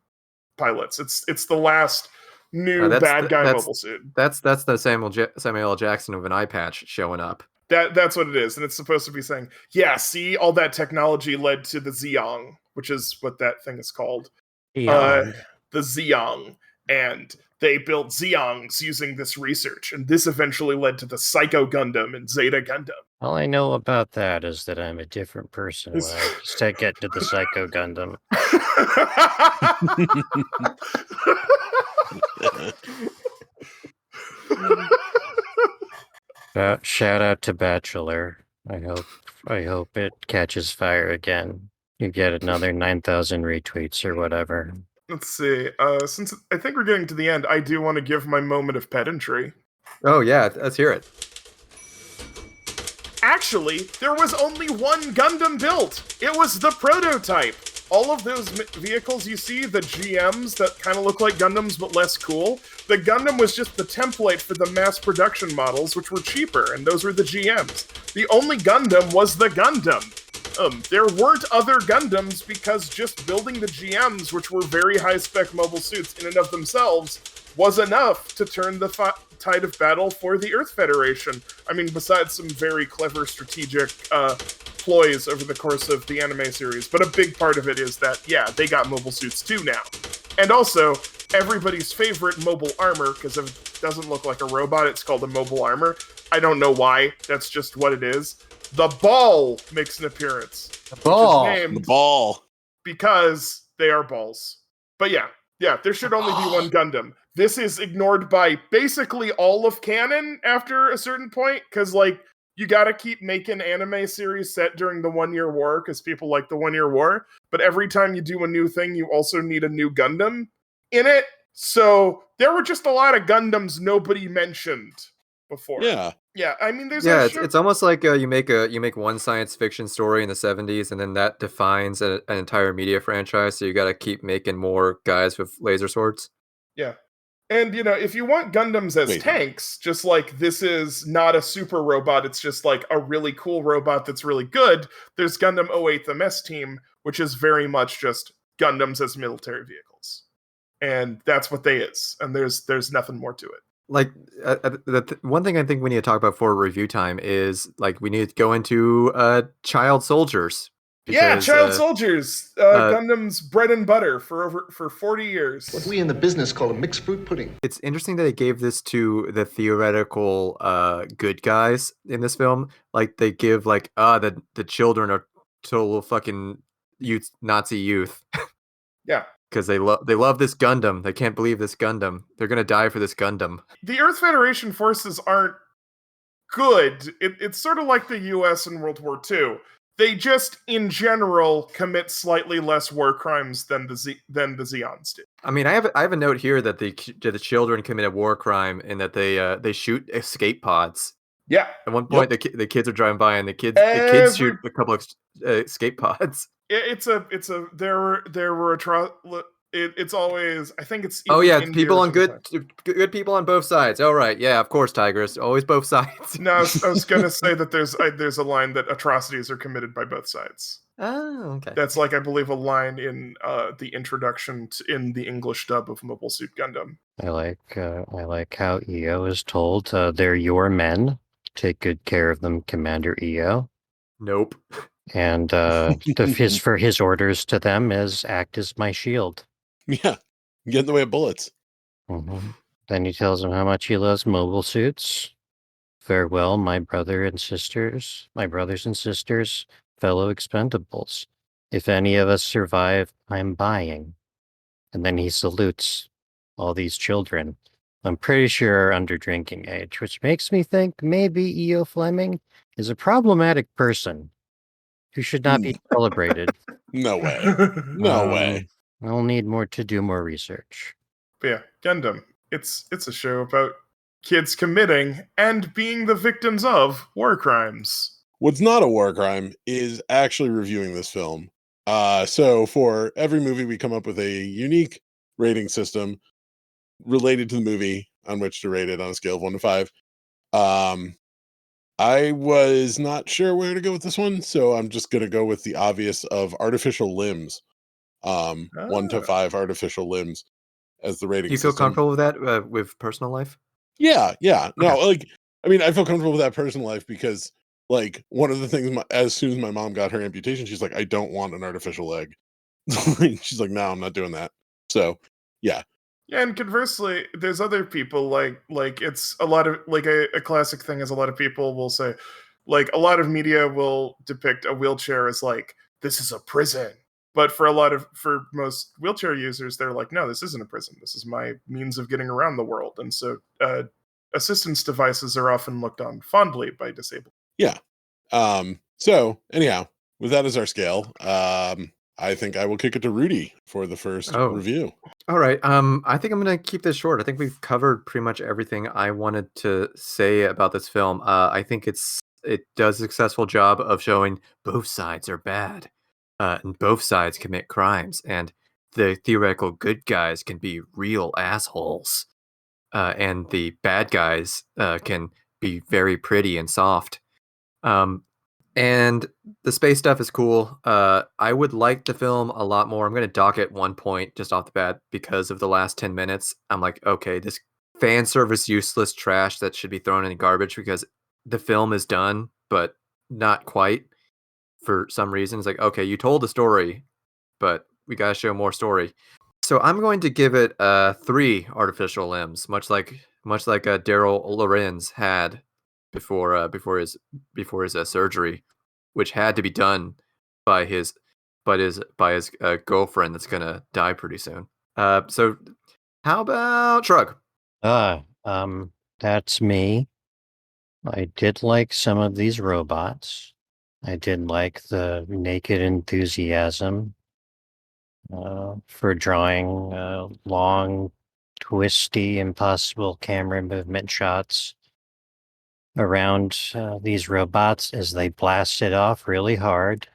pilots. It's the last new bad guy mobile suit. That's the Samuel L. Jackson with an eye patch showing up. That's what it is, and it's supposed to be saying, yeah, see, all that technology led to the Zeong, which is what that thing is called. The Zeong. And they built Zeongs using this research, and this eventually led to the Psycho Gundam and Zeta Gundam. All I know about that is that I'm a different person when I just get to the Psycho Gundam. Shout out to Bachelor. I hope it catches fire again. You get another 9,000 retweets or whatever. Let's see. Since I think we're getting to the end, I do want to give my moment of pedantry. Oh yeah, let's hear it. Actually, there was only one Gundam built. It was the prototype. All of those vehicles you see, the GMs that kind of look like Gundams but less cool, the Gundam was just the template for the mass production models, which were cheaper, and those were the GMs. The only Gundam was the Gundam. There weren't other Gundams because just building the GMs, which were very high-spec mobile suits in and of themselves, was enough to turn the tide of battle for the Earth Federation. I mean, besides some very clever strategic ploys over the course of the anime series, but a big part of it is that, yeah, they got mobile suits too now. And also, everybody's favorite mobile armor, because if it doesn't look like a robot, it's called a mobile armor. I don't know why, that's just what it is. The ball makes an appearance. The ball. The ball. Because they are balls. But yeah, there should only be one Gundam. This is ignored by basically all of canon after a certain point, because, like, you gotta keep making anime series set during the 1 Year War, because people like the 1 Year War, but every time you do a new thing, you also need a new Gundam in it. So there were just a lot of Gundams nobody mentioned before. Yeah, I mean, there's it's almost like you make one science fiction story in the 70s, and then that defines an entire media franchise. So you got to keep making more guys with laser swords. Yeah, and if you want Gundams as tanks, just like this is not a super robot, it's just like a really cool robot that's really good. There's Gundam 08 the Mess Team, which is very much just Gundams as military vehicles, and that's what they is. And there's nothing more to it. Like one thing I think we need to talk about for review time is like we need to go into child soldiers. Because, child soldiers, Gundam's bread and butter for 40 years. What we in the business call a mixed fruit pudding. It's interesting that they gave this to the theoretical good guys in this film. Like they give like the children are total fucking Nazi youth. Yeah. Because they love this Gundam. They can't believe this Gundam. They're gonna die for this Gundam. The Earth Federation forces aren't good. It's sort of like the U.S. in World War II. They just, in general, commit slightly less war crimes than the Zeons do. I mean, I have a note here that the children commit a war crime and that they shoot escape pods. Yeah. At one point, the kids are driving by and the kids shoot a couple of escape pods. it's always, I think it's Oh either yeah, India people or on something. good people on both sides. Oh right, yeah, of course, Tigress, always both sides. No, I was gonna say that there's a line that atrocities are committed by both sides. Oh, okay. That's like, I believe, a line in the introduction in the English dub of Mobile Suit Gundam. I like how EO is told they're your men. Take good care of them, Commander EO. Nope. And his orders to them is act as my shield. Yeah, get in the way of bullets. Mm-hmm. Then he tells them how much he loves mobile suits. Farewell, my brothers and sisters, fellow expendables. If any of us survive, I'm buying. And then he salutes all these children. I'm pretty sure are under drinking age, which makes me think maybe E.O. Fleming is a problematic person who should not be celebrated. No way. No way. I'll need to do more research. But yeah, Gundam. It's a show about kids committing and being the victims of war crimes. What's not a war crime is actually reviewing this film. So for every movie, we come up with a unique rating system related to the movie on which to rate it on a scale of 1 to 5. I was not sure where to go with this one, so I'm just going to go with the obvious of artificial limbs. 1 to 5 artificial limbs as the rating Do you feel system. comfortable with that with personal life? Yeah. No, Okay. like, I mean, I feel comfortable with that personal life because, like, one of the things, as soon as my mom got her amputation, she's like, I don't want an artificial leg. She's like, no, I'm not doing that. So, yeah. Yeah, and conversely, there's other people like it's a lot of like a classic thing is a lot of people will say, like, a lot of media will depict a wheelchair as like, this is a prison. But for most wheelchair users, they're like, no, this isn't a prison. This is my means of getting around the world. And so assistance devices are often looked on fondly by disabled. Yeah. So anyhow, with that as our scale, I think I will kick it to Rudy for the first review. All right. I think I'm gonna keep this short. I think we've covered pretty much everything I wanted to say about this film. I think it does a successful job of showing both sides are bad, and both sides commit crimes, and the theoretical good guys can be real assholes, and the bad guys can be very pretty and soft. And the space stuff is cool. I would like the film a lot more. I'm going to dock it 1 point just off the bat because of the last 10 minutes. I'm like, okay, this fan service useless trash that should be thrown in the garbage because the film is done, but not quite for some reason. It's like, okay, you told the story, but we got to show more story. So I'm going to give it 3 artificial limbs, much like Daryl Lorenz had before his surgery, which had to be done by his girlfriend that's gonna die pretty soon. So how about Shrug? That's me. I did like some of these robots. I did like the naked enthusiasm for drawing long, twisty, impossible camera movement shots around these robots as they blasted off really hard.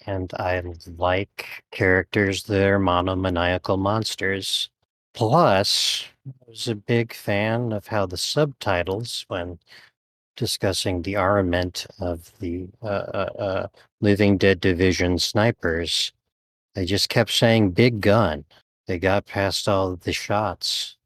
And I like characters that are monomaniacal monsters. Plus, I was a big fan of how the subtitles, when discussing the armament of the Living Dead Division snipers, they just kept saying big gun. They got past all of the shots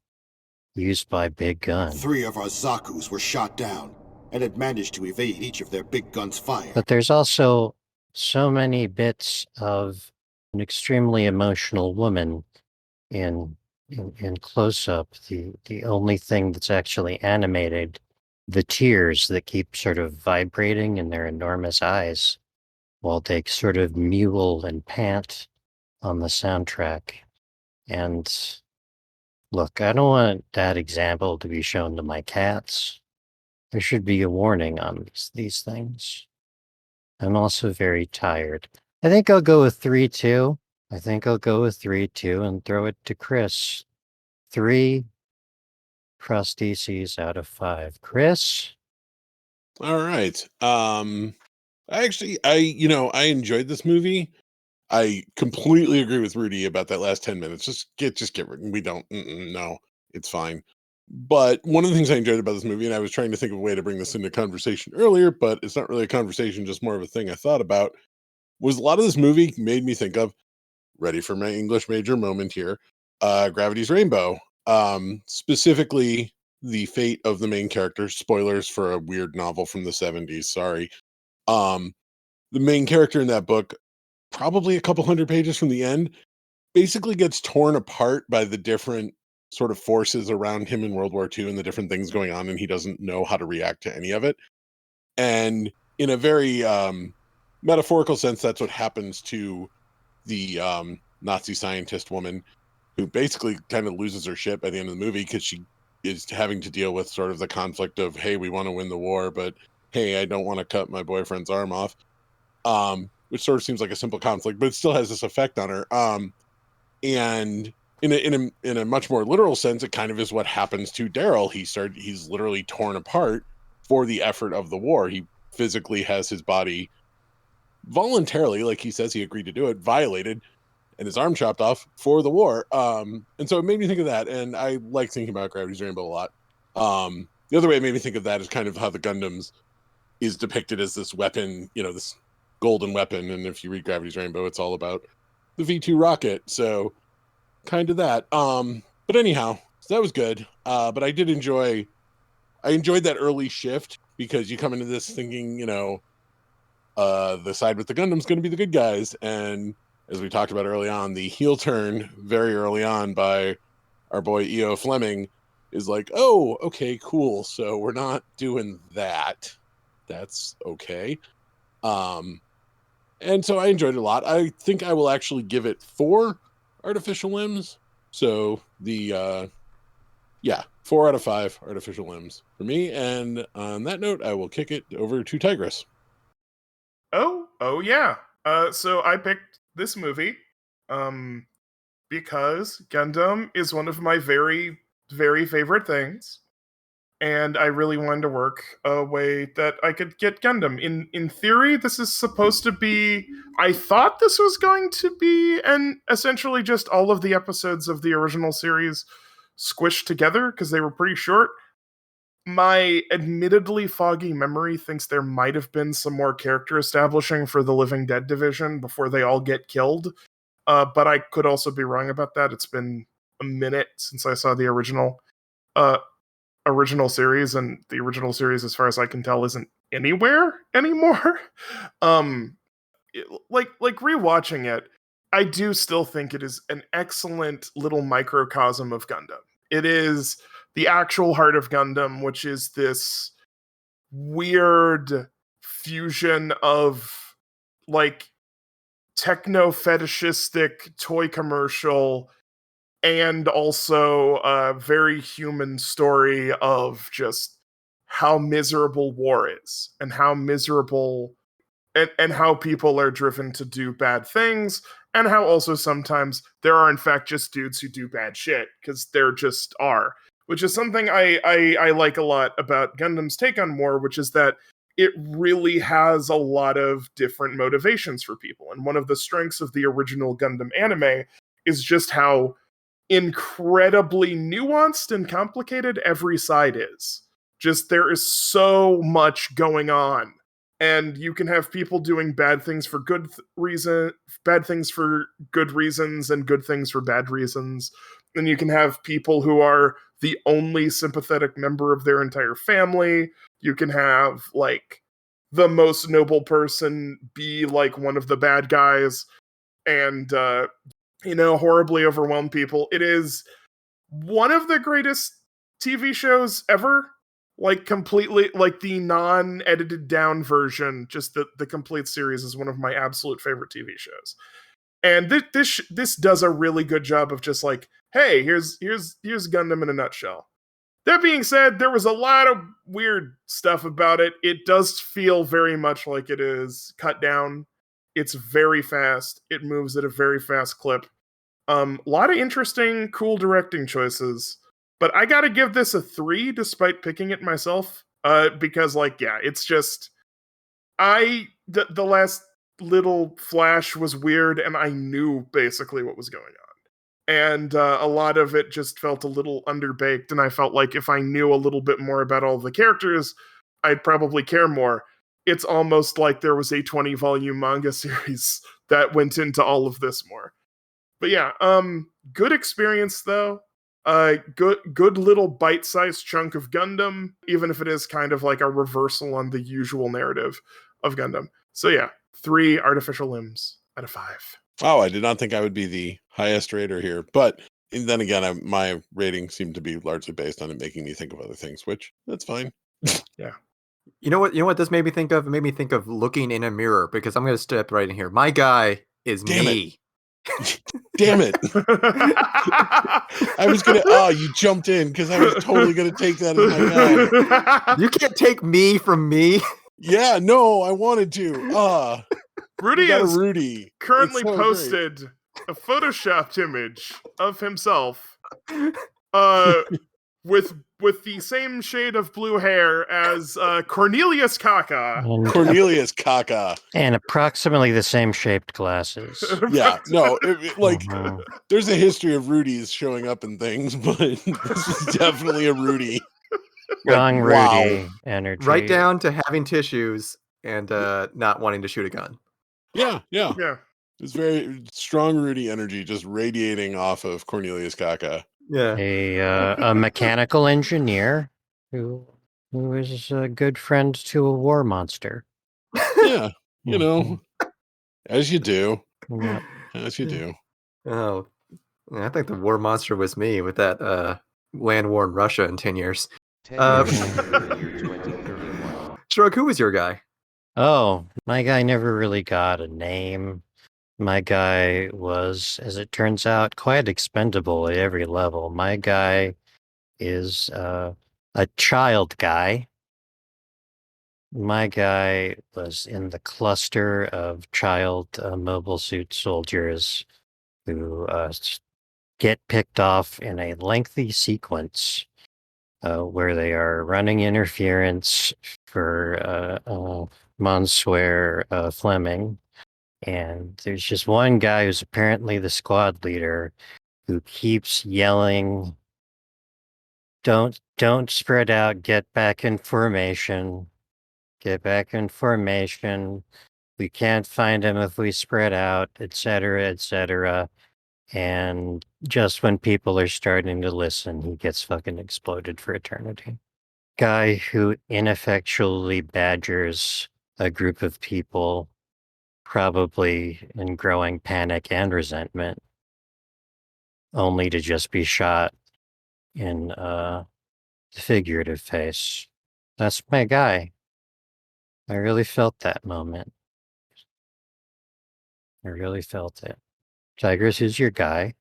used by big gun. 3 of our Zakus were shot down and had managed to evade each of their big guns' fire. But there's also so many bits of an extremely emotional woman in close-up. The only thing that's actually animated, the tears that keep sort of vibrating in their enormous eyes while they sort of mule and pant on the soundtrack. And look, I don't want that example to be shown to my cats. There should be a warning on these things. I'm also very tired. I think I'll go with 3-2. And throw it to Chris. 3 prostheses out of 5. Chris? All right. I enjoyed this movie. I completely agree with Rudy about that last 10 minutes. Just get rid. We don't. No, it's fine. But one of the things I enjoyed about this movie, and I was trying to think of a way to bring this into conversation earlier, but it's not really a conversation, just more of a thing I thought about, was a lot of this movie made me think of, ready for my English major moment here, Gravity's Rainbow. Specifically, the fate of the main character. Spoilers for a weird novel from the 70s, sorry. The main character in that book, probably a couple hundred pages from the end, basically gets torn apart by the different sort of forces around him in World War II and the different things going on, and he doesn't know how to react to any of it. And in a very metaphorical sense, that's what happens to the Nazi scientist woman, who basically kind of loses her shit by the end of the movie because she is having to deal with sort of the conflict of, hey, we want to win the war, but hey, I don't want to cut my boyfriend's arm off. Which sort of seems like a simple conflict, but it still has this effect on her. And in a much more literal sense, it kind of is what happens to Daryl. He's literally torn apart for the effort of the war. He physically has his body voluntarily, like he says he agreed to do it, violated, and his arm chopped off for the war. And so it made me think of that, and I like thinking about Gravity's Rainbow a lot. The other way it made me think of that is kind of how the Gundams is depicted as this weapon, this golden weapon, and if you read Gravity's Rainbow, it's all about the V2 rocket, so kind of that. But anyhow, so that was good. But I enjoyed that early shift, because you come into this thinking, the side with the Gundam's going to be the good guys, and as we talked about early on, the heel turn very early on by our boy E.O. Fleming is like, oh, okay, cool, so we're not doing that. That's okay. And so I enjoyed it a lot. I think I will actually give it 4 artificial limbs. So 4 out of 5 artificial limbs for me. And on that note, I will kick it over to Tigress. Oh yeah. So I picked this movie because Gundam is one of my very, very favorite things. And I really wanted to work a way that I could get Gundam. In theory, this is supposed to be... I thought this was going to be essentially just all of the episodes of the original series squished together, because they were pretty short. My admittedly foggy memory thinks there might have been some more character establishing for the Living Dead division before they all get killed. But I could also be wrong about that. It's been a minute since I saw the original series, and the original series, as far as I can tell, isn't anywhere anymore. Like rewatching it, I do still think it is an excellent little microcosm of Gundam. It is the actual heart of Gundam, which is this weird fusion of like techno fetishistic toy commercial and also a very human story of just how miserable war is, and how miserable and how people are driven to do bad things, and how also sometimes there are in fact just dudes who do bad shit, because there just are, which is something I like a lot about Gundam's take on war, which is that it really has a lot of different motivations for people. And one of the strengths of the original Gundam anime is just how incredibly nuanced and complicated every side is. Just there is so much going on, and you can have people doing bad things for bad things for good reasons, and good things for bad reasons. And you can have people who are the only sympathetic member of their entire family. You can have like the most noble person be like one of the bad guys, and horribly overwhelm people. It is one of the greatest TV shows ever. Like, completely, like the non-edited down version, just the complete series is one of my absolute favorite TV shows. And this does a really good job of just like, hey, here's Gundam in a nutshell. That being said, there was a lot of weird stuff about it. It does feel very much like it is cut down. It's very fast. It moves at a very fast clip. A lot of interesting, cool directing choices. But I gotta give this a 3 despite picking it myself. Because, it's just... the last little flash was weird, and I knew basically what was going on. And a lot of it just felt a little underbaked, and I felt like if I knew a little bit more about all the characters, I'd probably care more. It's almost like there was a 20-volume manga series that went into all of this more. But yeah, good experience though. Good little bite-sized chunk of Gundam, even if it is kind of like a reversal on the usual narrative of Gundam. So yeah, 3 artificial limbs out of 5. Oh, I did not think I would be the highest rater here, but then again, my rating seemed to be largely based on it making me think of other things, which that's fine. Yeah. You know what this made me think of? It made me think of looking in a mirror, because I'm going to step right in here. My guy is Damn me. Damn it. I was going to, you jumped in because I was totally going to take that as my guy. You can't take me from me. Yeah, no, I wanted to. Rudy is Rudy. currently So posted great. a photoshopped image of himself with the same shade of blue hair as Cornelius Kaka. Cornelius Kaka. And approximately the same shaped glasses. Yeah, no, Mhm. there's a history of Rudies showing up in things, but this is definitely a Rudy. Strong wow. Rudy energy. Right down to having tissues and not wanting to shoot a gun. Yeah. Yeah. It's very strong Rudy energy just radiating off of Cornelius Kaka. Yeah. A mechanical engineer who is a good friend to a war monster. Yeah, as you do. Yeah. As you do. Oh, yeah, I think the war monster was me with that land war in Russia in 10 years. 10 years later, the year 2031. Shrug, who was your guy? Oh, my guy never really got a name. My guy was, as it turns out, quite expendable at every level. My guy is a child guy. My guy was in the cluster of child mobile suit soldiers who get picked off in a lengthy sequence where they are running interference for Monsieur Fleming. And there's just one guy who's apparently the squad leader who keeps yelling, don't spread out, get back in formation. Get back in formation. We can't find him if we spread out, etc., etc. And just when people are starting to listen, he gets fucking exploded for eternity. Guy who ineffectually badgers a group of people, probably in growing panic and resentment, only to just be shot in the figurative face. That's my guy. I really felt that moment. I really felt it. Tigers, who's your guy?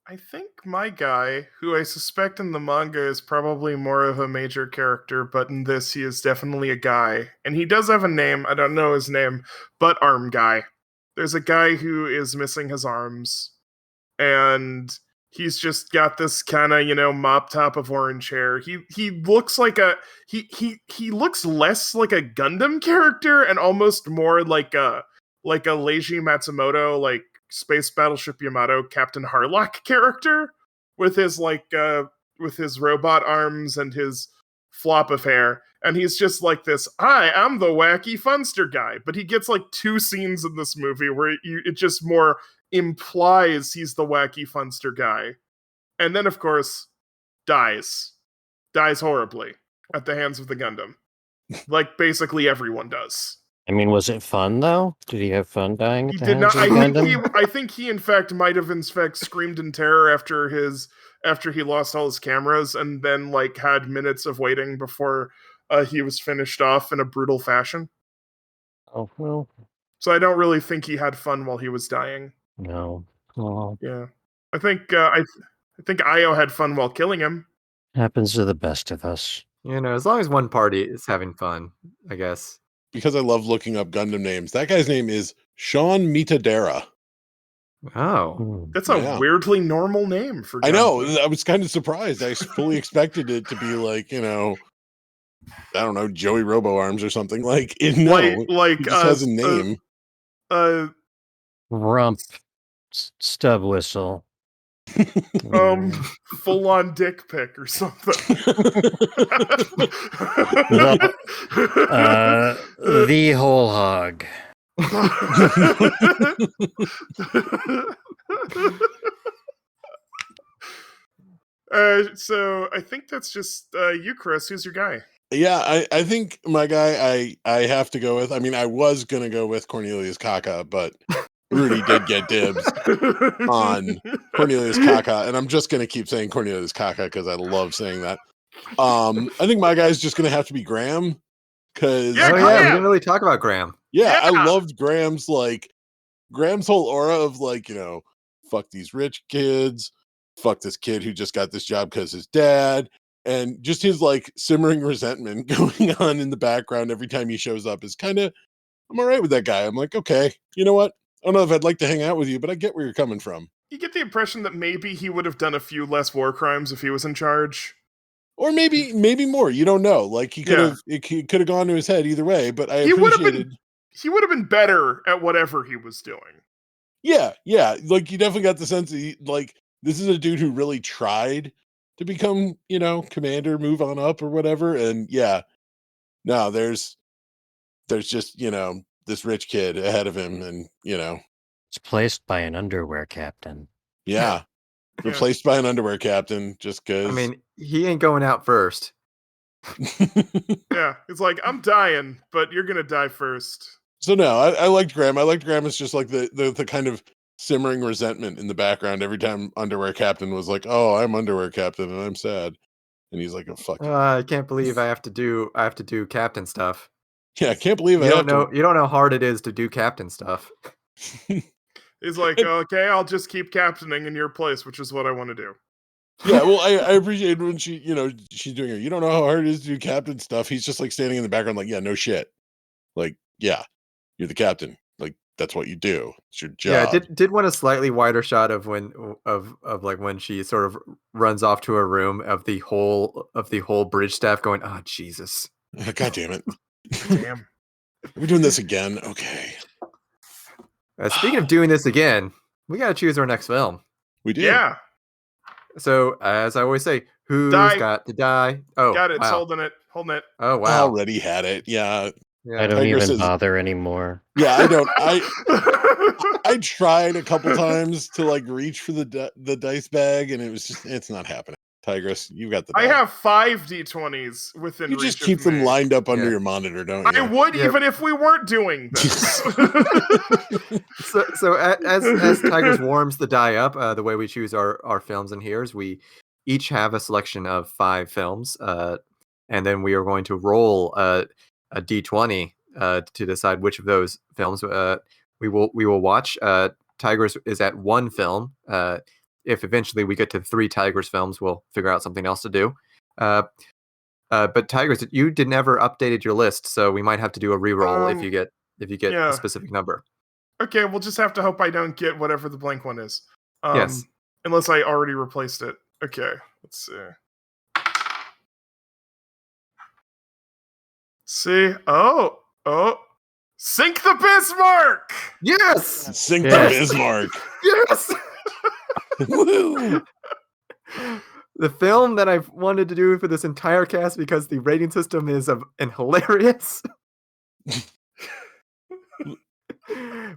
I think my guy, who I suspect in the manga is probably more of a major character, but in this he is definitely a guy. And he does have a name, I don't know his name, but Arm Guy. There's a guy who is missing his arms, and he's just got this kind of, mop top of orange hair. He looks like he looks less like a Gundam character and almost more like a Leiji Matsumoto, like Space Battleship Yamato Captain Harlock character with his with his robot arms and his flop of hair. And he's just like this, I'm the wacky funster guy. But he gets like 2 scenes in this movie where it just more implies he's the wacky funster guy. And then, of course, dies horribly at the hands of the Gundam. Like basically everyone does. I mean, was it fun though? Did he have fun dying? He at the did not. hands of Gundam? I think he in fact might have screamed in terror after he lost all his cameras, and then like had minutes of waiting before he was finished off in a brutal fashion. Oh well. So I don't really think he had fun while he was dying. No. Oh, Yeah, I think I think Io had fun while killing him. happens to the best of us. As long as one party is having fun, I guess. Because I love looking up Gundam names. That guy's name is Sean Mitadera. Oh. That's a weirdly normal name for Gundam. I know. I was kind of surprised. I fully expected it to be like, I don't know, Joey Robo Arms or something. Like, no, like he just has a name. Uh, Rump. Stub whistle. full on dick pic or something. The whole hog. So I think that's just you, Chris. Who's your guy? Yeah, I think my guy I have to go with. I mean, I was gonna go with Cornelius Kaka, but Rudy did get dibs on Cornelius Kaka, and I'm just gonna keep saying Cornelius Kaka because I love saying that. I think my guy's just gonna have to be Graham because we didn't really talk about Graham. Yeah, I loved Graham's whole aura of fuck these rich kids, fuck this kid who just got this job because his dad, and just his simmering resentment going on in the background every time he shows up is kind of, I'm all right with that guy. I'm like, okay, you know what? I don't know if I'd like to hang out with you, but I get where you're coming from. You get the impression that maybe he would have done a few less war crimes if he was in charge. Or maybe more. You don't know. He could have it could have gone to his head either way, but he would have been better at whatever he was doing. Yeah. You definitely got the sense that this is a dude who really tried to become, commander, move on up or whatever. And no, there's just, this rich kid ahead of him and, It's placed by an underwear captain. Yeah. Replaced by an underwear captain just because. I mean, he ain't going out first. Yeah. It's like, I'm dying, but you're going to die first. So no, I liked Graham. I liked Graham as just the kind of simmering resentment in the background every time underwear captain was like, oh, I'm underwear captain and I'm sad. And he's like, oh, fuck. I can't believe I have to do captain stuff. Yeah, I can't believe you don't know how hard it is to do captain stuff. He's like, okay, I'll just keep captaining in your place, which is what I want to do. Yeah, well, I appreciate when she, she's doing it. You don't know how hard it is to do captain stuff. He's just standing in the background, yeah, no shit. Yeah, you're the captain. That's what you do. It's your job. Yeah, did want a slightly wider shot of when she sort of runs off to her room of the whole bridge staff going, oh Jesus. God damn it. Damn. Are we doing this again? Okay. Speaking of doing this again, we got to choose our next film. We do. Yeah. So, as I always say, who's got to die? Oh, got it. Wow. It's holding it. Oh, wow. Already had it. Yeah. I don't even bother anymore. Yeah, I don't. I tried a couple times to reach for the dice bag, and it's not happening. Tigress, you got the bag. I have 5 D20s within reach. You just keep them lined up under your monitor, don't you? I would even if we weren't doing this. so as Tigress warms the die up, the way we choose our films in here is we each have a selection of 5 films, and then we are going to roll a D20 to decide which of those films we will watch. Tigress is at 1 film. If eventually we get to 3 Tigress films, we'll figure out something else to do. But Tigress, you never updated your list, so we might have to do a reroll if you get a specific number. Okay, we'll just have to hope I don't get whatever the blank one is. Yes. Unless I already replaced it. Okay, let's see. Oh. Sink the Bismarck! Yes! Sink the Bismarck! Yes! Woo! The film that I've wanted to do for this entire cast because the rating system is hilarious.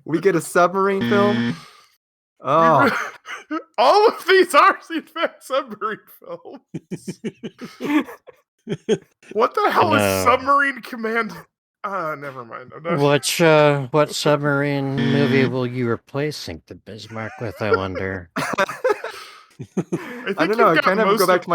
We get a submarine film. Oh. All of these are in fact submarine films. What the hell is Submarine Command? Never mind. What submarine movie will you replace Sink the Bismarck with, I wonder? I don't know. I kind of go back to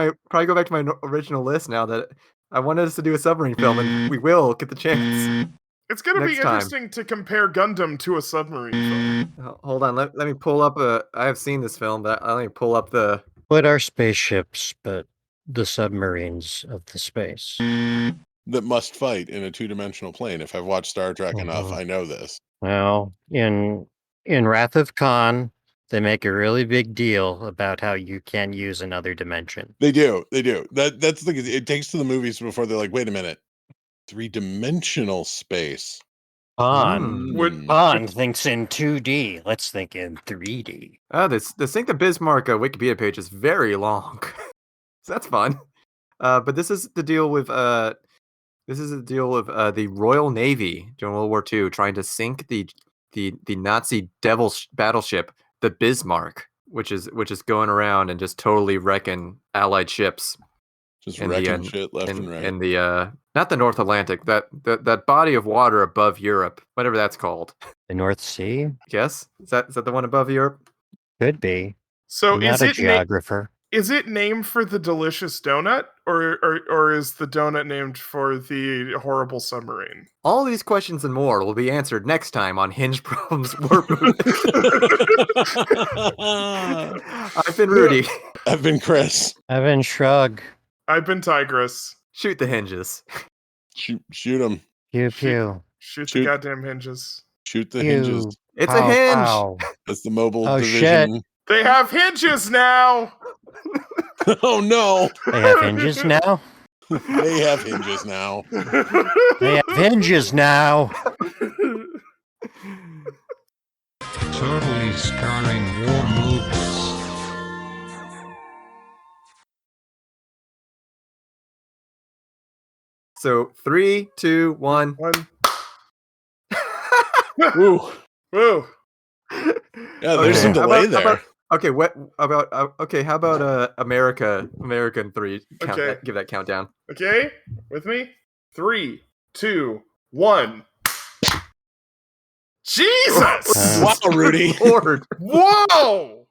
my original list now that I wanted us to do a submarine film, and we will get the chance. It's going to be interesting to compare Gundam to a submarine film. Hold on. Let me pull up I have seen this film, but let me pull up the... What are spaceships but the submarines of the space? That must fight in a 2-dimensional plane. If I've watched Star Trek enough, I know this. Well, in Wrath of Khan, they make a really big deal about how you can use another dimension. They do. That's the thing. It takes to the movies before they're like, wait a minute, 3-dimensional space. Han. Would- Han thinks in 2D. Let's think in 3D. The Sink the Bismarck Wikipedia page is very long. So that's fun. But this is the deal with the Royal Navy during World War II trying to sink the Nazi devil battleship, the Bismarck, which is going around and just totally wrecking Allied ships. Just in wrecking the, shit left and right. In the not the North Atlantic, that body of water above Europe, whatever that's called. The North Sea? Yes, is that the one above Europe? Could be. So I'm is not a it geographer. is it named for the delicious donut, or is the donut named for the horrible submarine? All these questions and more will be answered next time on Hinge Problems Warp Movie. I've been Rudy. I've been Chris. I've been Shrug. I've been Tigress. Shoot the hinges. Shoot them. Pew pew. Shoot Shoot. the goddamn hinges. Shoot the Pew. hinges. It's Pow, a hinge. pow. That's the mobile Oh, division. They have hinges now. Oh no! They have hinges now? They have hinges now. They have hinges now. Totally scarring war movies. So 3, 2, 1. One. Woo. Woo. Yeah, there's some How delay about- there. how about- how about American 3? Count Okay. give that countdown. Okay, with me. 3, 2, 1. Jesus! Wow, Rudy. Lord. Whoa!